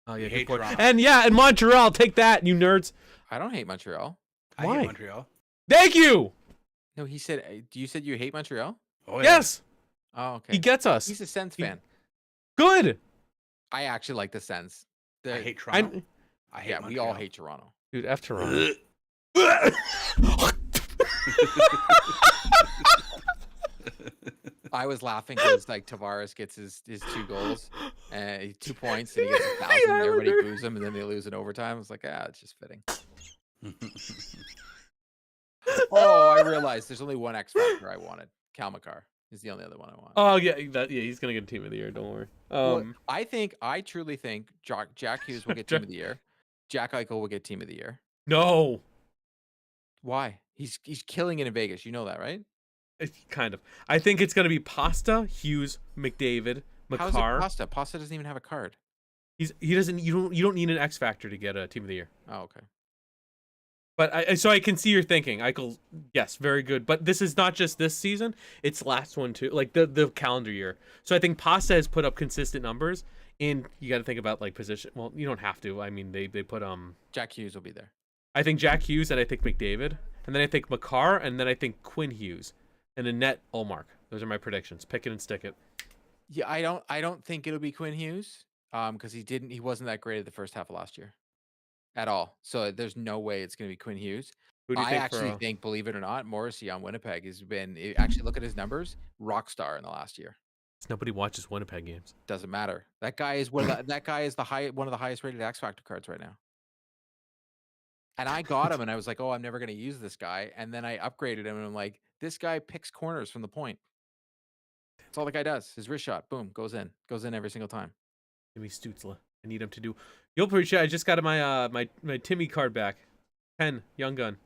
Oh You yeah, hate good point. Toronto. And yeah, and Montreal, take that, you nerds. I don't hate Montreal. I Why? hate Montreal. Thank you. No, he said. You said you hate Montreal? Oh yeah. Yes, Oh, okay. he gets us. He's a Sens fan. Good. I actually like the Sens. I hate Toronto. I hate Yeah, we all Montreal. hate Toronto. Dude, F Toronto. I was laughing because like Tavares gets his 2 goals, 2 points, and he gets 1,000. Everybody Islander. boos him, and then they lose in overtime. I was like, it's just fitting. Oh, I realized there's only one X Factor I wanted. Cal McCarr is the only other one I want. Oh yeah, he's gonna get Team of the Year. Don't worry. Well, I truly think Jack Hughes will get Team Jack- of the Year. Jack Eichel will get Team of the Year. No, Why? He's killing it in Vegas. You know that, right? kind of. I think it's gonna be Pasta, Hughes, McDavid, How is it McCarr. Pasta? Pasta doesn't even have a card. He doesn't. You don't need an X Factor to get a Team of the Year. Oh, okay. But so I can see your thinking. Eichel, yes, very good. But this is not just this season; it's last one too, like the calendar year. So I think Pasta has put up consistent numbers, and you got to think about like position. Well, you don't have to. I mean, they put Jack Hughes will be there. I think Jack Hughes, and I think McDavid, and then I think McCarr, and then I think Quinn Hughes, and a net Ullmark. Those are my predictions. Pick it and stick it. Yeah, I don't think it'll be Quinn Hughes, because he wasn't that great at the first half of last year, at all. So there's no way it's gonna be Quinn Hughes. Who do you I think actually for? think, believe it or not, Morrissey on Winnipeg has been actually look at his numbers, rock star in the last year. Nobody watches Winnipeg games. Doesn't matter. That guy is one of the highest rated X Factor cards right now. And I got him, and I was like, oh, I'm never gonna use this guy. And then I upgraded him, and I'm like, this guy picks corners from the point. That's all the guy does. His wrist shot, boom, goes in every single time. Give me Stutzla. I need him to do. You'll appreciate. I just got my my Timmy card back. 10 Young Gun.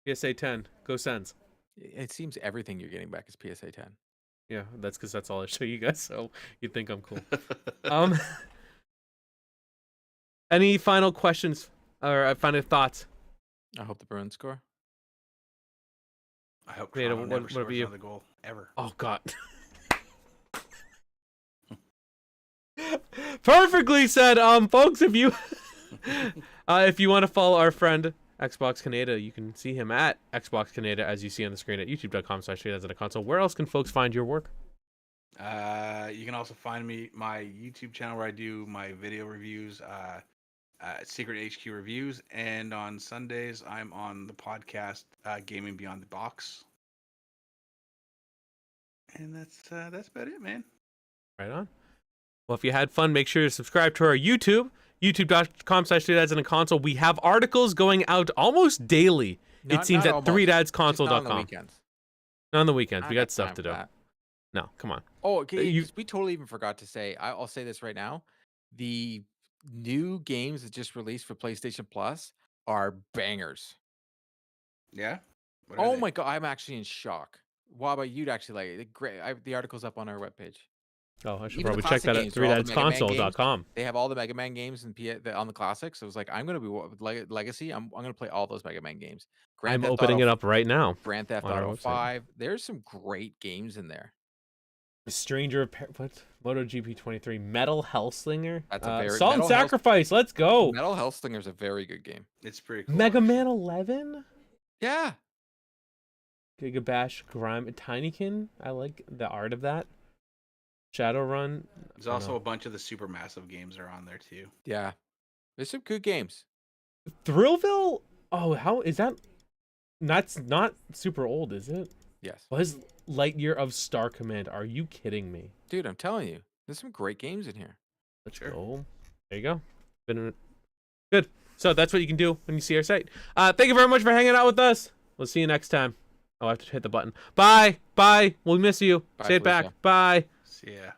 PSA 10. Go Sens. It seems everything you're getting back is PSA 10. Yeah, that's because that's all I show you guys. So you think I'm cool. Any final questions or final thoughts? I hope the Bruins score. I hope Nate, Toronto what never about scores you? another goal ever. Oh God. Perfectly said, folks. If you want to follow our friend Xbox Canada, you can see him at Xbox Canada, as you see on the screen at youtube.com/console. Where else can folks find your work? You can also find my YouTube channel where I do my video reviews, Secret HQ reviews, and on Sundays I'm on the podcast Gaming Beyond the Box. And that's about it, man. Right on. Well, if you had fun, make sure to subscribe to our YouTube, youtube.com/3dadsandaconsole. We have articles going out almost daily. It seems at 3dadsconsole.com. Not on the weekends. Not on the weekends. I We got got stuff time to for do. that. No, come on. Oh, okay. You- We totally even forgot to say. I'll say this right now. The new games that just released for PlayStation Plus are bangers. Yeah. What are Oh they? my god, I'm actually in shock. What about you'd actually like it? Great. The article's up on our webpage. Oh, I should Even the probably check classic that at games are all the Mega Man games. 3dadsconsole.com. They have all the Mega Man games on the classics. So it was like, I'm gonna be Legacy. I'm gonna play all those Mega Man games. I'm opening it up right now. Grand Theft on our Auto website. 5. There's some great games in there. Stranger of what? MotoGP 23. Metal Hellslinger. That's a very Salt and Sacrifice. Let's go. Metal Hellslinger is a very good game. It's pretty cool. Mega actually. Man 11. Yeah. Giga Bash Grime Tinykin. I like the art of that. Shadowrun. There's also a bunch of the Supermassive games are on there too. Yeah. There's some good games. Thrillville. Oh, how is that? That's not super old, is it? Yes. Was Lightyear of Star Command? Are you kidding me? Dude, I'm telling you. There's some great games in here. Let's go. There you go. Good. So that's what you can do when you see our site. Thank you very much for hanging out with us. We'll see you next time. Oh, I have to hit the button. Bye. Bye. We'll miss you. Bye, Say it back. Felicia. Bye. So yeah.